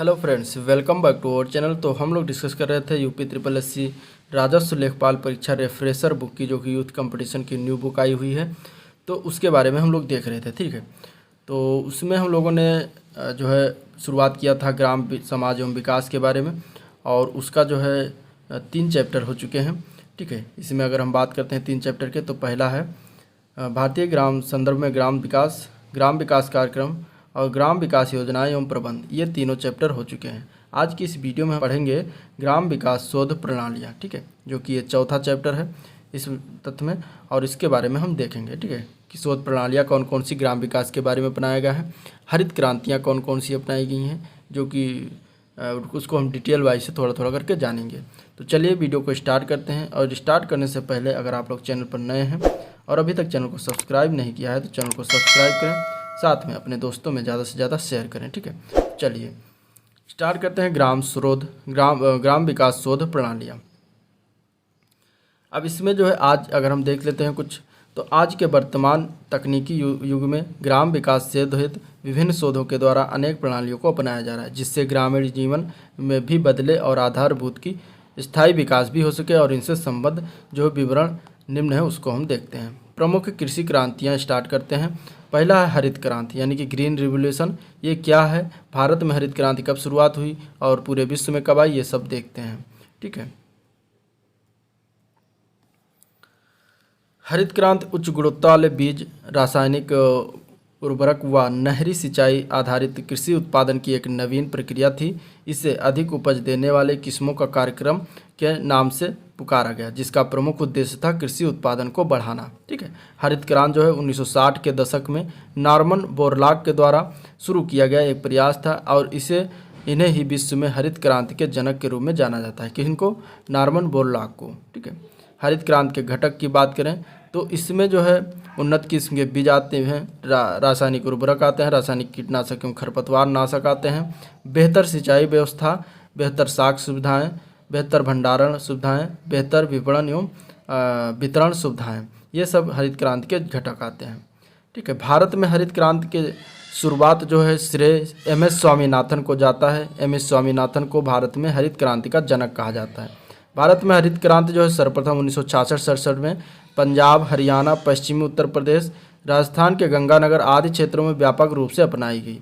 Hello friends, welcome back to our channel. तो हम लोग डिस्कस कर रहे थे यूपी ट्रिपल एससी राजस्व लेखपाल परीक्षा रेफ्रेशर बुक की, जो कि यूथ कंपटीशन की न्यू बुक आई हुई है। तो उसके बारे में हम लोग देख रहे थे, ठीक है। तो उसमें हम लोगों ने जो है शुरुआत किया था ग्राम समाज एवं विकास के बारे में, और उसका जो है 3 चैप्टर हो चुके हैं, ठीक है। इसमें अगर हम बात करते हैं 3 चैप्टर के, तो पहला है भारतीय ग्राम संदर्भ में ग्राम विकास कार्यक्रम और ग्राम विकास योजनाएं एवं प्रबंध, ये तीनों चैप्टर हो चुके हैं। आज की इस वीडियो में हम पढ़ेंगे ग्राम विकास शोध प्रणालियाँ, ठीक है, जो कि ये चौथा चैप्टर है इस तथ्य में, और इसके बारे में हम देखेंगे, ठीक है, कि शोध प्रणालियाँ कौन कौन सी ग्राम विकास के बारे में अपनाया गया है, हरित क्रांतियाँ कौन कौन सी अपनाई गई हैं, जो कि उसको हम डिटेल वाइज से थोड़ा थोड़ा करके जानेंगे। तो चलिए वीडियो को स्टार्ट करते हैं। और स्टार्ट करने से पहले अगर आप लोग चैनल पर नए हैं और अभी तक चैनल को सब्सक्राइब नहीं किया है तो चैनल को सब्सक्राइब करें, साथ में अपने दोस्तों में ज़्यादा से ज़्यादा शेयर करें, ठीक है। चलिए स्टार्ट करते हैं ग्राम विकास शोध प्रणालियाँ। अब इसमें जो है आज अगर हम देख लेते हैं कुछ, तो आज के वर्तमान तकनीकी युग में ग्राम विकास से हेतु विभिन्न शोधों के द्वारा अनेक प्रणालियों को अपनाया जा रहा है, जिससे ग्रामीण जीवन में भी बदले और आधारभूत की स्थायी विकास भी हो सके। और इनसे संबद्ध जो विवरण निम्न है उसको हम देखते हैं। प्रमुख कृषि क्रांतियाँ स्टार्ट करते हैं। पहला है हरित क्रांति, यानी कि ग्रीन रिवोल्यूशन। ये क्या है, भारत में हरित क्रांति कब शुरुआत हुई और पूरे विश्व में कब आई, ये सब देखते हैं, ठीक है। हरित क्रांति उच्च गुणवत्ता वाले बीज, रासायनिक उर्वरक व नहरी सिंचाई आधारित कृषि उत्पादन की एक नवीन प्रक्रिया थी। इसे अधिक उपज देने वाले किस्मों का कार्यक्रम के नाम से पुकारा गया, जिसका प्रमुख उद्देश्य था कृषि उत्पादन को बढ़ाना, ठीक है। हरित क्रांति जो है 1960 के दशक में नॉर्मन बोरलॉग के द्वारा शुरू किया गया एक प्रयास था, और इन्हें ही विश्व में हरित क्रांति के जनक के रूप में जाना जाता है। किनको? नॉर्मन बोरलॉग को, ठीक है। हरित क्रांति के घटक की बात करें तो इसमें जो है उन्नत किस्म के बीज आते हैं, रासायनिक उर्वरक आते हैं, रासायनिक कीटनाशक एवं खरपतवार नाशक आते हैं, बेहतर सिंचाई व्यवस्था, बेहतर साख सुविधाएं, बेहतर भंडारण सुविधाएं, बेहतर विपणन एवं वितरण सुविधाएं, ये सब हरित क्रांति के घटक आते हैं, ठीक है। भारत में हरित क्रांति के शुरुआत जो है श्रेय एमएस स्वामीनाथन को जाता है। एमएस स्वामीनाथन को भारत में हरित क्रांति का जनक कहा जाता है। भारत में हरित क्रांति जो है सर्वप्रथम 1966-67 में पंजाब, हरियाणा, पश्चिमी उत्तर प्रदेश, राजस्थान के गंगानगर आदि क्षेत्रों में व्यापक रूप से अपनाई गई।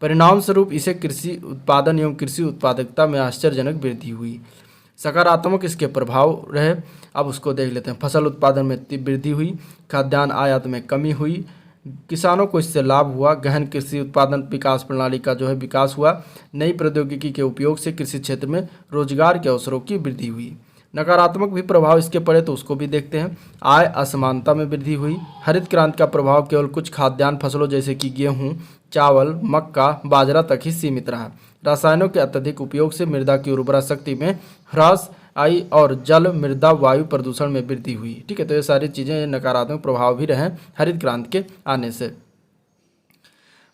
परिणाम स्वरूप इसे कृषि उत्पादन एवं कृषि उत्पादकता में आश्चर्यजनक वृद्धि हुई। सकारात्मक इसके प्रभाव रहे, अब उसको देख लेते हैं। फसल उत्पादन में वृद्धि हुई, खाद्यान्न आयात में कमी हुई, किसानों को इससे लाभ हुआ, गहन कृषि उत्पादन विकास प्रणाली का जो है विकास हुआ, नई प्रौद्योगिकी के उपयोग से कृषि क्षेत्र में रोजगार के अवसरों की वृद्धि हुई। नकारात्मक भी प्रभाव इसके पड़े तो उसको भी देखते हैं। आय असमानता में वृद्धि हुई। हरित क्रांति का प्रभाव केवल कुछ खाद्यान्न फसलों जैसे कि गेहूं, चावल, मक्का, बाजरा तक ही सीमित रहा। रसायनों के अत्यधिक उपयोग से मृदा की उर्वरा शक्ति में ह्रास आई और जल, मृदा, वायु प्रदूषण में वृद्धि हुई, ठीक है। तो ये सारी चीज़ें नकारात्मक प्रभाव भी रहे हरित क्रांति के आने से।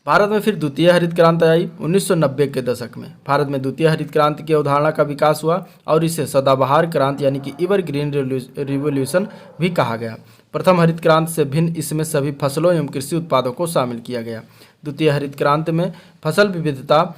भारत में फिर द्वितीय हरित क्रांति आई 1990 के दशक में। भारत में द्वितीय हरित क्रांति की अवधारणा का विकास हुआ और इसे सदाबहार क्रांति यानी कि एवरग्रीन रिवोल्यूशन भी कहा गया। प्रथम हरित क्रांति से भिन्न इसमें सभी फसलों एवं कृषि उत्पादों को शामिल किया गया। द्वितीय हरित क्रांति में फसल विविधता,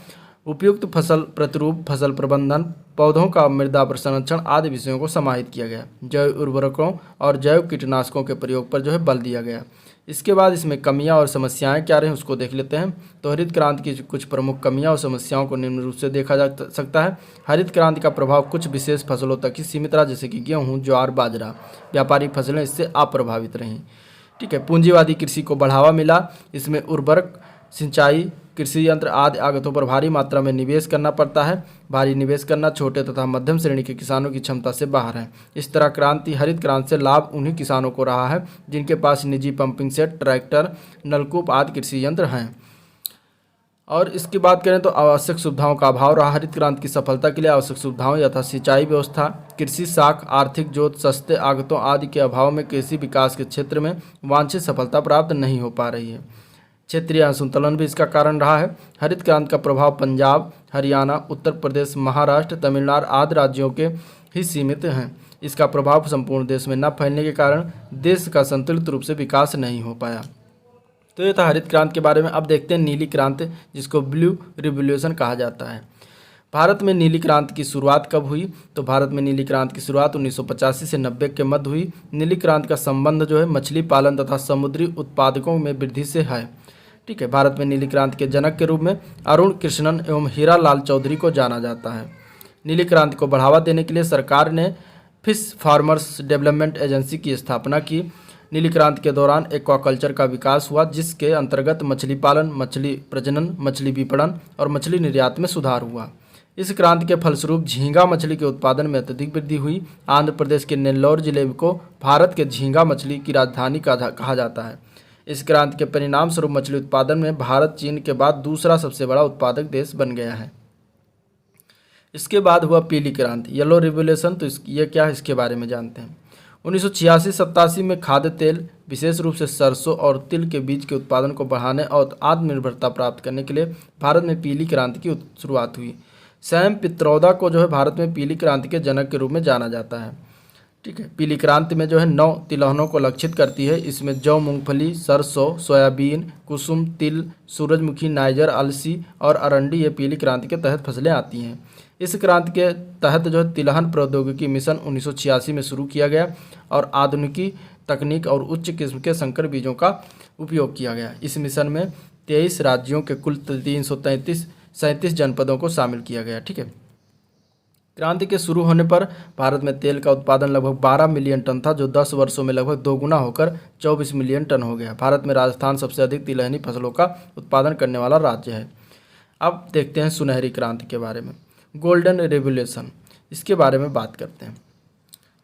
उपयुक्त फसल प्रतिरूप, फसल प्रबंधन, पौधों का मृदा संरक्षण आदि विषयों को समाहित किया गया। जैव उर्वरकों और जैव कीटनाशकों के प्रयोग पर जो है बल दिया गया। इसके बाद इसमें कमियां और समस्याएं क्या रही उसको देख लेते हैं। तो हरित क्रांति की कुछ प्रमुख कमियां और समस्याओं को निम्न रूप से देखा जा सकता है। हरित क्रांति का प्रभाव कुछ विशेष फसलों तक ही सीमित रहा, जैसे कि गेहूँ, ज्वार, बाजरा। व्यापारिक फसलें इससे अप्रभावित रहीं, ठीक है। पूंजीवादी कृषि को बढ़ावा मिला। इसमें उर्वरक, सिंचाई, कृषि यंत्र आदि आगतों पर भारी मात्रा में निवेश करना पड़ता है। भारी निवेश करना छोटे तथा मध्यम श्रेणी के किसानों की क्षमता से बाहर है। इस तरह हरित क्रांति से लाभ उन्हीं किसानों को रहा है जिनके पास निजी पंपिंग सेट, ट्रैक्टर, नलकूप आदि कृषि यंत्र हैं। और इसकी बात करें तो आवश्यक सुविधाओं का अभाव रहा। हरित क्रांति की सफलता के लिए आवश्यक सुविधाओं यथा सिंचाई व्यवस्था, कृषि साख, आर्थिक जोत, सस्ते आगतों आदि के अभाव में कृषि विकास के क्षेत्र में वांछित सफलता प्राप्त नहीं हो पा रही है। क्षेत्रीय असंतुलन भी इसका कारण रहा है। हरित क्रांति का प्रभाव पंजाब, हरियाणा, उत्तर प्रदेश, महाराष्ट्र, तमिलनाडु आदि राज्यों के ही सीमित हैं। इसका प्रभाव संपूर्ण देश में न फैलने के कारण देश का संतुलित रूप से विकास नहीं हो पाया। तो ये था हरित क्रांति के बारे में। अब देखते हैं नीली क्रांति, जिसको ब्लू रिवोल्यूशन कहा जाता है। भारत में नीली क्रांति की शुरुआत कब हुई? तो भारत में नीली क्रांति की शुरुआत 1985 से 90 के मध्य हुई। नीली क्रांति का संबंध जो है मछली पालन तथा समुद्री उत्पादकों में वृद्धि से है। ठीक है, भारत में नीली क्रांति के जनक के रूप में अरुण कृष्णन एवं हीरा लाल चौधरी को जाना जाता है। नीली क्रांति को बढ़ावा देने के लिए सरकार ने फिश फार्मर्स डेवलपमेंट एजेंसी की स्थापना की। नीली क्रांति के दौरान एक्वाकल्चर का विकास हुआ, जिसके अंतर्गत मछली पालन, मछली प्रजनन, मछली विपणन और मछली निर्यात में सुधार हुआ। इस क्रांति के फलस्वरूप झींगा मछली के उत्पादन में अत्यधिक वृद्धि हुई। आंध्र प्रदेश के नेल्लौर जिले को भारत के झींगा मछली की राजधानी कहा जाता है। इस क्रांति के परिणाम स्वरूप मछली उत्पादन में भारत चीन के बाद दूसरा सबसे बड़ा उत्पादक देश बन गया है। इसके बाद हुआ पीली क्रांति, येलो रिवोल्यूशन। तो ये क्या है, इसके बारे में जानते हैं। 1986-87 में खाद्य तेल, विशेष रूप से सरसों और तिल के बीज के उत्पादन को बढ़ाने और आत्मनिर्भरता प्राप्त करने के लिए भारत में पीली क्रांति की शुरुआत हुई। सैम पित्रोदा को जो है भारत में पीली क्रांति के जनक के रूप में जाना जाता है। ठीक है, पीली क्रांति में जो है 9 तिलहनों को लक्षित करती है। इसमें जौ, मूंगफली, सरसों, सोयाबीन, कुसुम, तिल, सूरजमुखी, नाइजर, अलसी और अरंडी ये पीली क्रांति के तहत फसलें आती हैं। इस क्रांति के तहत जो है तिलहन प्रौद्योगिकी मिशन 1986 में शुरू किया गया और आधुनिकी तकनीक और उच्च किस्म के संकर बीजों का उपयोग किया गया। इस मिशन में 23 राज्यों के कुल 337 जनपदों को शामिल किया गया। ठीक है, क्रांति के शुरू होने पर भारत में तेल का उत्पादन लगभग 12 मिलियन टन था, जो 10 वर्षों में लगभग दोगुना होकर 24 मिलियन टन हो गया। भारत में राजस्थान सबसे अधिक तिलहनी फसलों का उत्पादन करने वाला राज्य है। अब देखते हैं सुनहरी क्रांति के बारे में, गोल्डन रेवोल्यूशन। इसके बारे में बात करते हैं।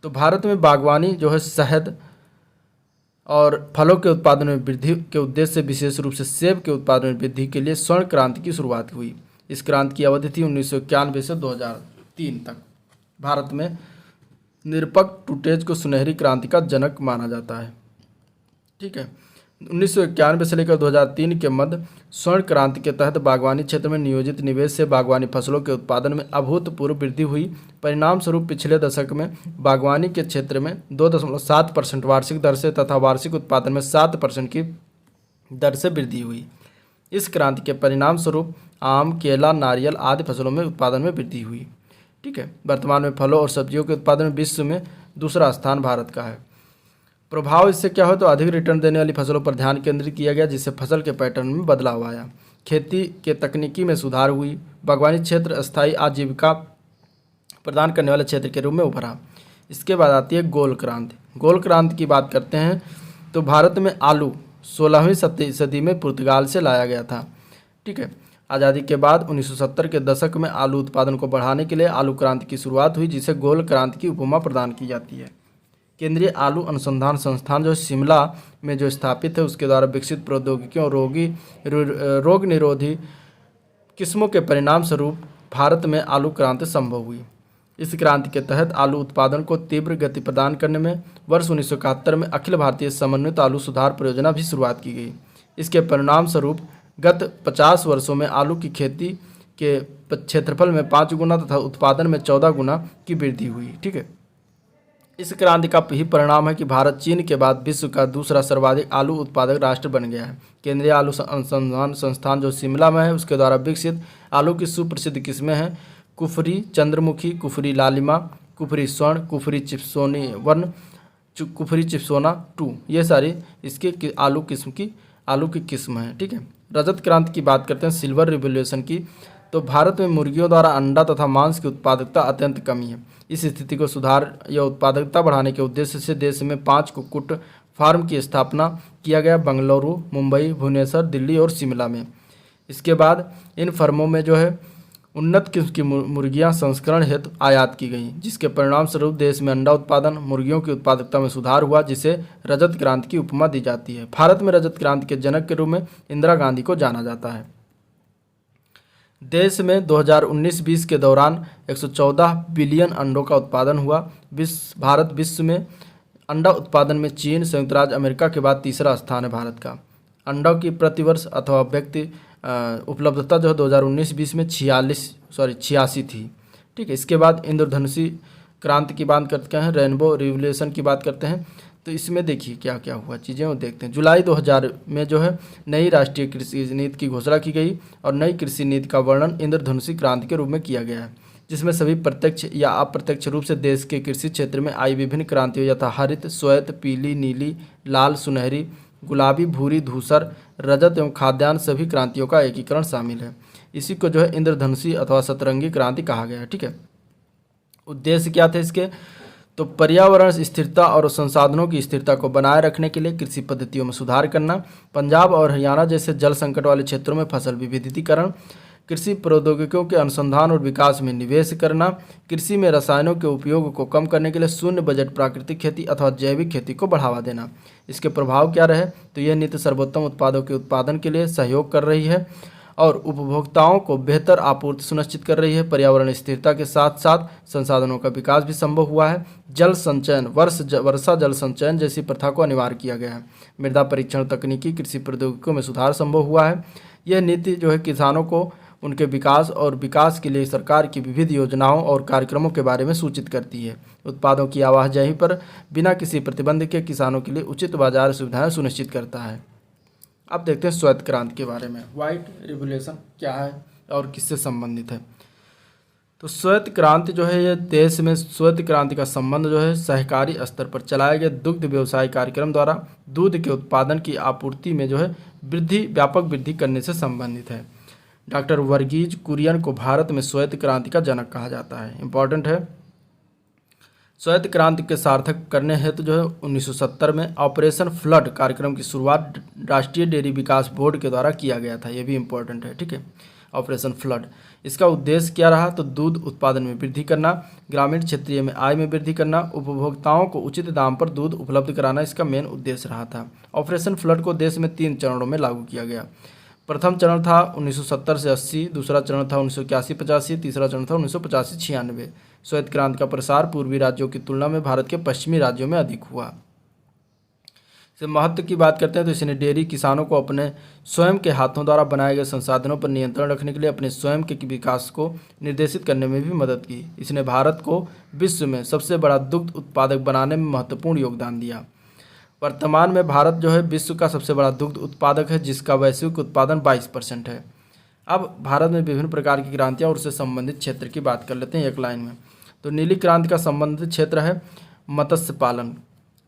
तो भारत में बागवानी जो है शहद और फलों के उत्पादन में वृद्धि के उद्देश्य से विशेष रूप से सेब के उत्पादन में वृद्धि के लिए स्वर्ण क्रांति की शुरुआत हुई। इस क्रांति की अवधि थी 1991 से 2003 तक। भारत में निरपक टूटेज को सुनहरी क्रांति का जनक माना जाता है। ठीक है, 1991 से लेकर 2003 के मध्य स्वर्ण क्रांति के तहत बागवानी क्षेत्र में नियोजित निवेश से बागवानी फसलों के उत्पादन में अभूतपूर्व वृद्धि हुई। परिणाम स्वरूप पिछले दशक में बागवानी के क्षेत्र में 2.7% वार्षिक दर से तथा वार्षिक उत्पादन में 7% की दर से वृद्धि हुई। इस क्रांति के परिणाम स्वरूप आम, केला, नारियल आदि फसलों में उत्पादन में वृद्धि हुई। ठीक है, वर्तमान में फलों और सब्जियों के उत्पादन में विश्व में दूसरा स्थान भारत का है। प्रभाव इससे क्या हो, तो अधिक रिटर्न देने वाली फसलों पर ध्यान केंद्रित किया गया, जिससे फसल के पैटर्न में बदलाव आया। खेती के तकनीकी में सुधार हुई। बागवानी क्षेत्र अस्थायी आजीविका प्रदान करने वाले क्षेत्र के रूप में उभरा। इसके बाद आती है गोल क्रांति। गोल क्रांति की बात करते हैं तो भारत में आलू 16वीं सदी में पुर्तगाल से लाया गया था। ठीक है, आज़ादी के बाद 1970 के दशक में आलू उत्पादन को बढ़ाने के लिए आलू क्रांति की शुरुआत हुई, जिसे गोल क्रांति की उपमा प्रदान की जाती है। केंद्रीय आलू अनुसंधान संस्थान जो शिमला में जो स्थापित है, उसके द्वारा विकसित प्रौद्योगिकियों और रोग निरोधी किस्मों के परिणाम स्वरूप भारत में आलू क्रांति संभव हुई। इस क्रांति के तहत आलू उत्पादन को तीव्र गति प्रदान करने में वर्ष 1971 में अखिल भारतीय समन्वित आलू सुधार परियोजना भी शुरुआत की गई। इसके परिणाम स्वरूप गत 50 वर्षों में आलू की खेती के क्षेत्रफल में 5 गुना तथा उत्पादन में 14 गुना की वृद्धि हुई। ठीक है, इस क्रांति का ही परिणाम है कि भारत चीन के बाद विश्व का दूसरा सर्वाधिक आलू उत्पादक राष्ट्र बन गया है। केंद्रीय आलू अनुसंधान संस्थान जो शिमला में है, उसके द्वारा विकसित आलू की सुप्रसिद्ध किस्में हैं कुफरी चंद्रमुखी, कुफरी लालिमा, कुफरी स्वर्ण, कुफरी चिप्सोनी वन, कुफरी चिप्सोना 2। ये सारी इसके आलू की किस्म है। ठीक है, रजत क्रांति की बात करते हैं, सिल्वर रिवोल्यूशन की। तो भारत में मुर्गियों द्वारा अंडा तथा मांस की उत्पादकता अत्यंत कमी है। इस स्थिति को सुधार या उत्पादकता बढ़ाने के उद्देश्य से देश में 5 कुक्कुट फार्म की स्थापना किया गया, बेंगलुरु, मुंबई, भुवनेश्वर, दिल्ली और शिमला में। इसके बाद इन फर्मों में जो है उन्नत किस्म की मुर्गियां संस्करण हेतु आयात की गई, जिसके परिणाम स्वरूप देश में अंडा उत्पादन, मुर्गियों की उत्पादकता में सुधार हुआ, जिसे रजत क्रांति की उपमा दी जाती है। भारत में रजत क्रांति के जनक के रूप में इंदिरा गांधी को जाना जाता है। देश में 2019-20 के दौरान 114 बिलियन अंडों का उत्पादन हुआ। भारत विश्व में अंडा उत्पादन में चीन, संयुक्त राज्य अमेरिका के बाद तीसरा स्थान है भारत का। अंडों की प्रतिवर्ष अथवा व्यक्ति उपलब्धता जो है 2019-20 में 86 थी। ठीक है, इसके बाद इंद्रधनुषी क्रांति की बात करते हैं, रेनबो रिवोल्यूशन की बात करते हैं। तो इसमें देखिए क्या क्या हुआ चीज़ें वो देखते हैं। जुलाई 2000 में जो है नई राष्ट्रीय कृषि नीति की घोषणा की गई और नई कृषि नीति का वर्णन इंद्रधनुषी क्रांति के रूप में किया गया है, जिसमें सभी प्रत्यक्ष या अप्रत्यक्ष रूप से देश के कृषि क्षेत्र में आई विभिन्न क्रांतियों यथा हरित, श्वेत, पीली, नीली, लाल, सुनहरी, गुलाबी, भूरी, धूसर, रजत एवं खाद्यान्न सभी क्रांतियों का एकीकरण शामिल है। इसी को जो है इंद्रधनुषी अथवा सतरंगी क्रांति कहा गया है। ठीक है, उद्देश्य क्या थे इसके, तो पर्यावरण स्थिरता और संसाधनों की स्थिरता को बनाए रखने के लिए कृषि पद्धतियों में सुधार करना, पंजाब और हरियाणा जैसे जल संकट वाले क्षेत्रों में फसल विविधीकरण, कृषि प्रौद्योगिकियों के अनुसंधान और विकास में निवेश करना, कृषि में रसायनों के उपयोग को कम करने के लिए शून्य बजट प्राकृतिक खेती अथवा जैविक खेती को बढ़ावा देना। इसके प्रभाव क्या रहे, तो यह नीति सर्वोत्तम उत्पादों के उत्पादन के लिए सहयोग कर रही है और उपभोक्ताओं को बेहतर आपूर्ति सुनिश्चित कर रही है। पर्यावरण स्थिरता के साथ साथ संसाधनों का विकास भी संभव हुआ है। जल संचयन, वर्षा जल संचयन जैसी प्रथा को अनिवार्य किया गया है। मृदा परीक्षण तकनीकी, कृषि प्रौद्योगिकियों में सुधार संभव हुआ है। यह नीति जो है किसानों को उनके विकास और विकास के लिए सरकार की विविध योजनाओं और कार्यक्रमों के बारे में सूचित करती है। उत्पादों की आवाजाही पर बिना किसी प्रतिबंध के किसानों के लिए उचित बाजार सुविधाएं सुनिश्चित करता है। अब देखते हैं श्वेत क्रांति के बारे में। व्हाइट रिवोल्यूशन क्या है और किससे संबंधित है। तो श्वेत क्रांति जो है ये देश में श्वेत क्रांति का संबंध जो है सहकारी स्तर पर चलाए गए दुग्ध व्यवसाय कार्यक्रम द्वारा दूध के उत्पादन की आपूर्ति में जो है व्यापक वृद्धि करने से संबंधित है। डॉक्टर वर्गीज कुरियन को भारत में श्वेत क्रांति का जनक कहा जाता है। इम्पॉर्टेंट है। श्वेत क्रांति के सार्थक करने हेतु जो है 1970 में ऑपरेशन फ्लड कार्यक्रम की शुरुआत राष्ट्रीय डेयरी विकास बोर्ड के द्वारा किया गया था। ये भी इम्पोर्टेंट है। ठीक है, ऑपरेशन फ्लड, इसका उद्देश्य क्या रहा, तो दूध उत्पादन में वृद्धि करना, ग्रामीण क्षेत्रीय में आय में वृद्धि करना, उपभोक्ताओं को उचित दाम पर दूध उपलब्ध कराना इसका मेन उद्देश्य रहा था। ऑपरेशन फ्लड को देश में 3 चरणों में लागू किया गया। प्रथम चरण था 1970 से 80, दूसरा चरण था 1981-85, तीसरा चरण था 1985-96। श्वेत क्रांति का प्रसार पूर्वी राज्यों की तुलना में भारत के पश्चिमी राज्यों में अधिक हुआ। से महत्व की बात करते हैं तो इसने डेयरी किसानों को अपने स्वयं के हाथों द्वारा बनाए गए संसाधनों पर नियंत्रण रखने के लिए अपने स्वयं के विकास को निर्देशित करने में भी मदद की। इसने भारत को विश्व में सबसे बड़ा दुग्ध उत्पादक बनाने में महत्वपूर्ण योगदान दिया। वर्तमान में भारत जो है विश्व का सबसे बड़ा दुग्ध उत्पादक है, जिसका वैश्विक उत्पादन 22% है। अब भारत में विभिन्न प्रकार की क्रांतियाँ और उससे संबंधित क्षेत्र की बात कर लेते हैं एक लाइन में। तो नीली क्रांति का संबंधित क्षेत्र है मत्स्य पालन,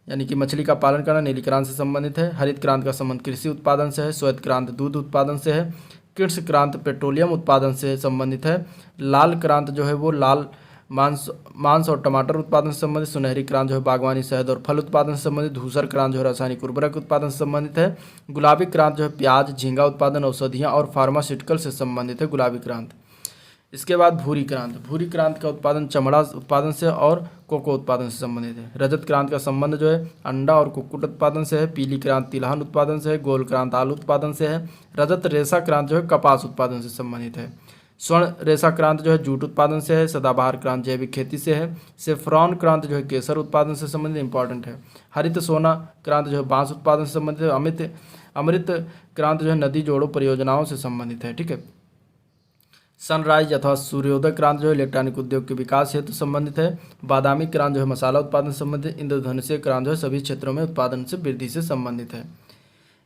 यानी कि मछली का पालन करना नीली क्रांति से संबंधित है। हरित क्रांति का संबंध कृषि उत्पादन से है। श्वेत क्रांति दूध उत्पादन से है। कृषि क्रांति पेट्रोलियम उत्पादन से संबंधित है। लाल क्रांति जो है वो लाल मांस और टमाटर उत्पादन से संबंधित। सुनहरी क्रांति जो है बागवानी, शहद और फल उत्पादन से संबंधित। धूसर क्रांति जो है रासायनिक उर्वरक उत्पादन से संबंधित है। गुलाबी क्रांति जो है प्याज, झींगा उत्पादन, औषधियाँ और फार्मास्यूटिकल से संबंधित है गुलाबी क्रांति। इसके बाद भूरी क्रांति, भूरी क्रांति का उत्पादन चमड़ा उत्पादन से और कोको उत्पादन से संबंधित है। रजत क्रांति का संबंध जो है अंडा और कुक्कुट उत्पादन से है। पीली क्रांति तिलहन उत्पादन से है। गोल क्रांति आलू उत्पादन से है। रजत रेशा क्रांति जो है कपास उत्पादन से संबंधित है। स्वर्ण रेशा क्रांति जो है जूट उत्पादन से है। सदाबहार क्रांति जैविक खेती से है। सेफ्रॉन क्रांति जो है केसर उत्पादन से संबंधित, इंपॉर्टेंट है। हरित सोना क्रांति जो है बांस उत्पादन से संबंधित है। अमृत क्रांति जो है नदी जोड़ों परियोजनाओं से संबंधित है। ठीक है। सनराइज अथवा सूर्योदय क्रांति जो है इलेक्ट्रॉनिक उद्योग के विकास हेतु संबंधित है। बादामी क्रांति जो है मसाला उत्पादन से संबंधित। इंद्रधनुषीय क्रांति जो है सभी क्षेत्रों में उत्पादन से वृद्धि से संबंधित है।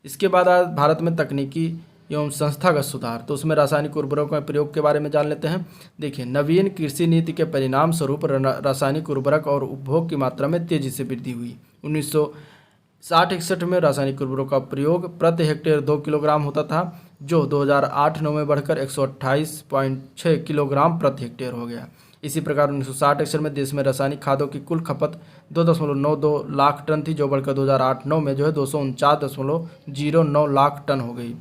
इसके बाद भारत में तकनीकी एवं संस्थागत सुधार, तो उसमें रासायनिक उर्वरकों के प्रयोग के बारे में जान लेते हैं। देखिए, नवीन कृषि नीति के परिणाम स्वरूप रासायनिक उर्वरक और उपभोग की मात्रा में तेजी से वृद्धि हुई। 1960-61 में रासायनिक उर्वरक का प्रयोग प्रति हेक्टेयर 2 किलोग्राम होता था, जो 2008-9 में बढ़कर 128.6 किलोग्राम प्रति हेक्टेयर हो गया। इसी प्रकार 1960-61 में देश में रासायनिक खादों की कुल खपत 2.92 लाख टन थी, जो बढ़कर 2008-9 में जो है 249.09 लाख टन हो गई।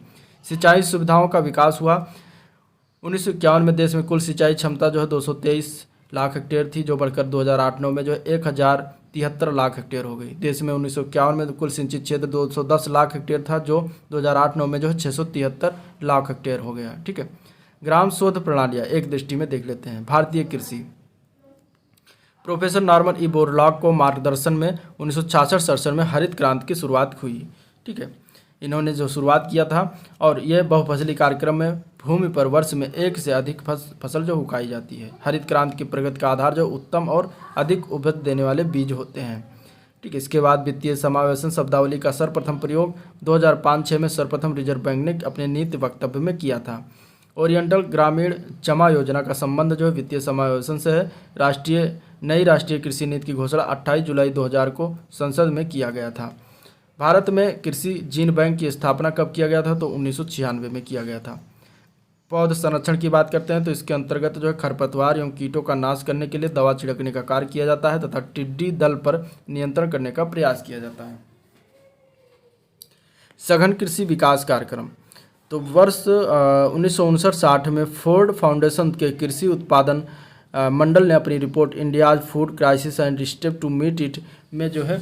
सिंचाई सुविधाओं का विकास हुआ। 1951 में देश में कुल सिंचाई क्षमता जो है 223 लाख हेक्टेयर थी, जो बढ़कर 2008-9 में जो है 1073 लाख हेक्टेयर हो गई। देश में 1951 में कुल सिंचित क्षेत्र 210 लाख हेक्टेयर था, जो 2008-9 में जो है 673 लाख हेक्टेयर हो गया। ठीक है। ग्राम शोध प्रणालियाँ एक दृष्टि में देख लेते हैं। भारतीय कृषि, प्रोफेसर नॉर्मन ई बोरलॉग को मार्गदर्शन में 1966-67 में हरित क्रांति की शुरुआत हुई। ठीक है, इन्होंने जो शुरुआत किया था और यह बहुफसली कार्यक्रम में भूमि पर वर्ष में एक से अधिक फसल जो उगाई जाती है। हरित क्रांति की प्रगति का आधार जो उत्तम और अधिक उपज देने वाले बीज होते हैं। ठीक है। इसके बाद वित्तीय समावेशन शब्दावली का सर्वप्रथम प्रयोग 2005-06 में सर्वप्रथम रिजर्व बैंक ने अपने नीति वक्तव्य में किया था। ओरिएंटल ग्रामीण जमा योजना का संबंध जो है वित्तीय समावेशन से है। नई राष्ट्रीय कृषि नीति की घोषणा 28 जुलाई 2000 को संसद में किया गया था। भारत में कृषि जीन बैंक की स्थापना कब किया गया था? तो 1996 में किया गया था। पौध संरक्षण की बात करते हैं तो इसके अंतर्गत जो है खरपतवार एवं कीटों का नाश करने के लिए दवा छिड़कने का कार्य किया जाता है तथा टिड्डी दल पर नियंत्रण करने का प्रयास किया जाता है। सघन कृषि विकास कार्यक्रम तो वर्ष 1959-60 में फोर्ड फाउंडेशन के कृषि उत्पादन मंडल ने अपनी report India's food crisis and step to meet it में जो है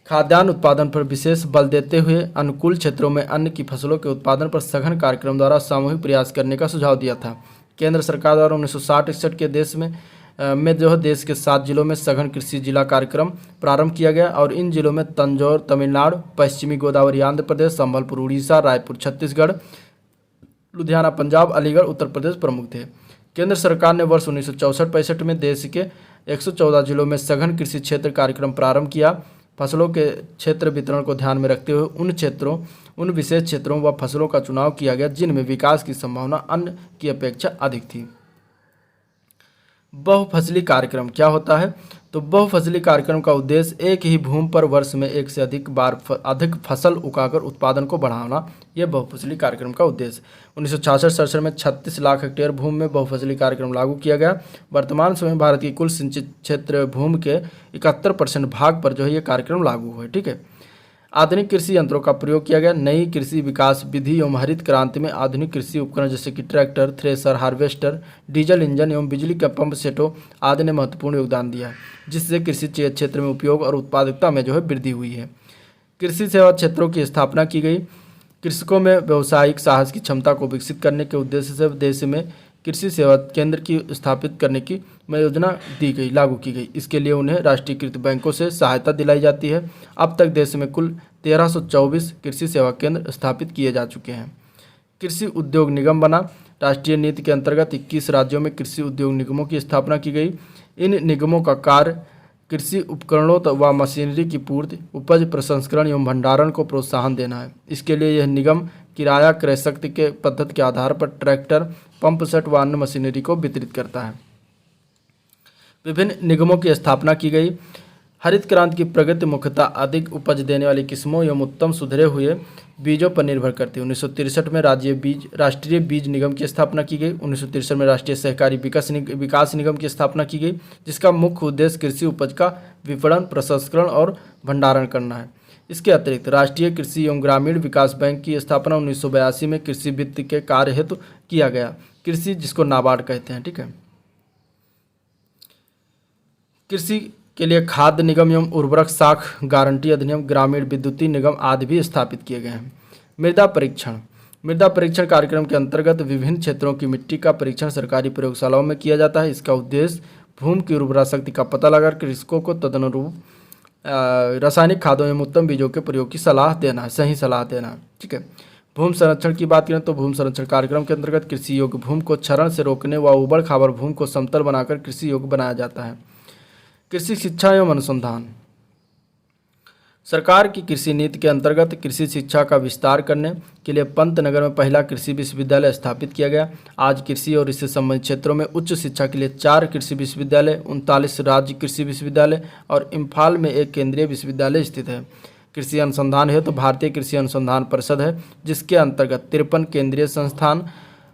खाद्यान्न उत्पादन पर विशेष बल देते हुए अनुकूल क्षेत्रों में अन्न की फसलों के उत्पादन पर सघन कार्यक्रम द्वारा सामूहिक प्रयास करने का सुझाव दिया था। केंद्र सरकार द्वारा 1960-61 के देश के 7 जिलों में सघन कृषि जिला कार्यक्रम प्रारंभ किया गया और इन जिलों में तंजौर तमिलनाडु, पश्चिमी गोदावरी आंध्र प्रदेश, संबलपुर उड़ीसा, रायपुर छत्तीसगढ़, लुधियाना पंजाब, अलीगढ़ उत्तर प्रदेश प्रमुख थे। केंद्र सरकार ने वर्ष 1964-65 में देश के 114 जिलों में सघन कृषि क्षेत्र कार्यक्रम प्रारंभ किया। फसलों के क्षेत्र वितरण को ध्यान में रखते हुए उन विशेष क्षेत्रों व फसलों का चुनाव किया गया जिनमें विकास की संभावना अन्य की अपेक्षा अधिक थी। बहुफसली कार्यक्रम क्या होता है? तो बहुफसली कार्यक्रम का उद्देश्य एक ही भूमि पर वर्ष में एक से अधिक फसल उगाकर उत्पादन को बढ़ाना, यह बहुफसली कार्यक्रम का उद्देश्य। 1966-67 में 36 लाख हेक्टेयर भूमि में बहुफसली कार्यक्रम लागू किया गया। वर्तमान समय में भारत की कुल सिंचित क्षेत्र भूमि के 71% भाग पर जो है ये कार्यक्रम लागू हुआ है। ठीक है। आधुनिक कृषि यंत्रों का प्रयोग किया गया। नई कृषि विकास विधि एवं हरित क्रांति में आधुनिक कृषि उपकरण जैसे कि tractor, thresher, harvester, diesel engine एवं बिजली के पंप सेटों आदि ने महत्वपूर्ण योगदान दिया है, जिससे कृषि क्षेत्र में उपयोग और उत्पादकता में जो है वृद्धि हुई है। कृषि सेवा क्षेत्रों की स्थापना की गई। कृषकों में व्यावसायिक साहस की क्षमता को विकसित करने के उद्देश्य से देश में कृषि सेवा केंद्र की स्थापित करने की योजना लागू की गई। इसके लिए उन्हें राष्ट्रीयकृत बैंकों से सहायता दिलाई जाती है। अब तक देश में कुल 1324 कृषि सेवा केंद्र स्थापित किए जा चुके हैं। कृषि उद्योग निगम बना। राष्ट्रीय नीति के अंतर्गत 21 राज्यों में कृषि उद्योग निगमों की स्थापना की गई। इन निगमों का कार्य कृषि उपकरणों व मशीनरी की पूर्ति, उपज प्रसंस्करण एवं भंडारण को प्रोत्साहन देना है। इसके लिए यह निगम किराया क्रय शक्ति के पद्धति के आधार पर ट्रैक्टर, पंप सेट व अन्य मशीनरी को वितरित करता है। विभिन्न निगमों की स्थापना की गई। हरित क्रांति की प्रगति मुख्यतः अधिक उपज देने वाली किस्मों एवं उत्तम सुधरे हुए बीजों पर निर्भर करती है। 1963 में राष्ट्रीय बीज निगम की स्थापना की गई। 1963 में राष्ट्रीय सहकारी विकास निगम की स्थापना की गई, जिसका मुख्य उद्देश्य कृषि उपज का विपणन, प्रसंस्करण और भंडारण करना है। इसके अतिरिक्त राष्ट्रीय कृषि एवं ग्रामीण विकास बैंक की स्थापना 1982 में कृषि वित्त के कार्य हेतु किया गया। कृषि जिसको नाबार्ड कहते हैं। ठीक है। कृषि के लिए खाद्य निगम एवं उर्वरक साख गारंटी अधिनियम, ग्रामीण विद्युतीय निगम आदि भी स्थापित किए गए हैं। मृदा परीक्षण कार्यक्रम के अंतर्गत विभिन्न क्षेत्रों की मिट्टी का परीक्षण सरकारी प्रयोगशालाओं में किया जाता है। इसका उद्देश्य भूमि की उर्वरा शक्ति का पता लगाकर कृषकों को तदनुरूप रासायनिक खादों एवं उत्तम बीजों के प्रयोग की सही सलाह देना। ठीक है। भूमि संरक्षण की बात करें तो भूमि संरक्षण कार्यक्रम के अंतर्गत कृषि योग्य भूमि को क्षरण से रोकने व उबड़ खाबड़ भूमि को समतल बनाकर कृषि योग्य बनाया जाता है। कृषि शिक्षा एवं अनुसंधान। सरकार की कृषि नीति के अंतर्गत कृषि शिक्षा का विस्तार करने के लिए पंतनगर में पहला कृषि विश्वविद्यालय स्थापित किया गया। आज कृषि और इससे संबंधित क्षेत्रों में उच्च शिक्षा के लिए 4 कृषि विश्वविद्यालय, 39 राज्य कृषि विश्वविद्यालय और इम्फाल में एक केंद्रीय विश्वविद्यालय स्थित है। कृषि अनुसंधान है तो भारतीय कृषि अनुसंधान परिषद है, जिसके अंतर्गत 53 केंद्रीय संस्थान,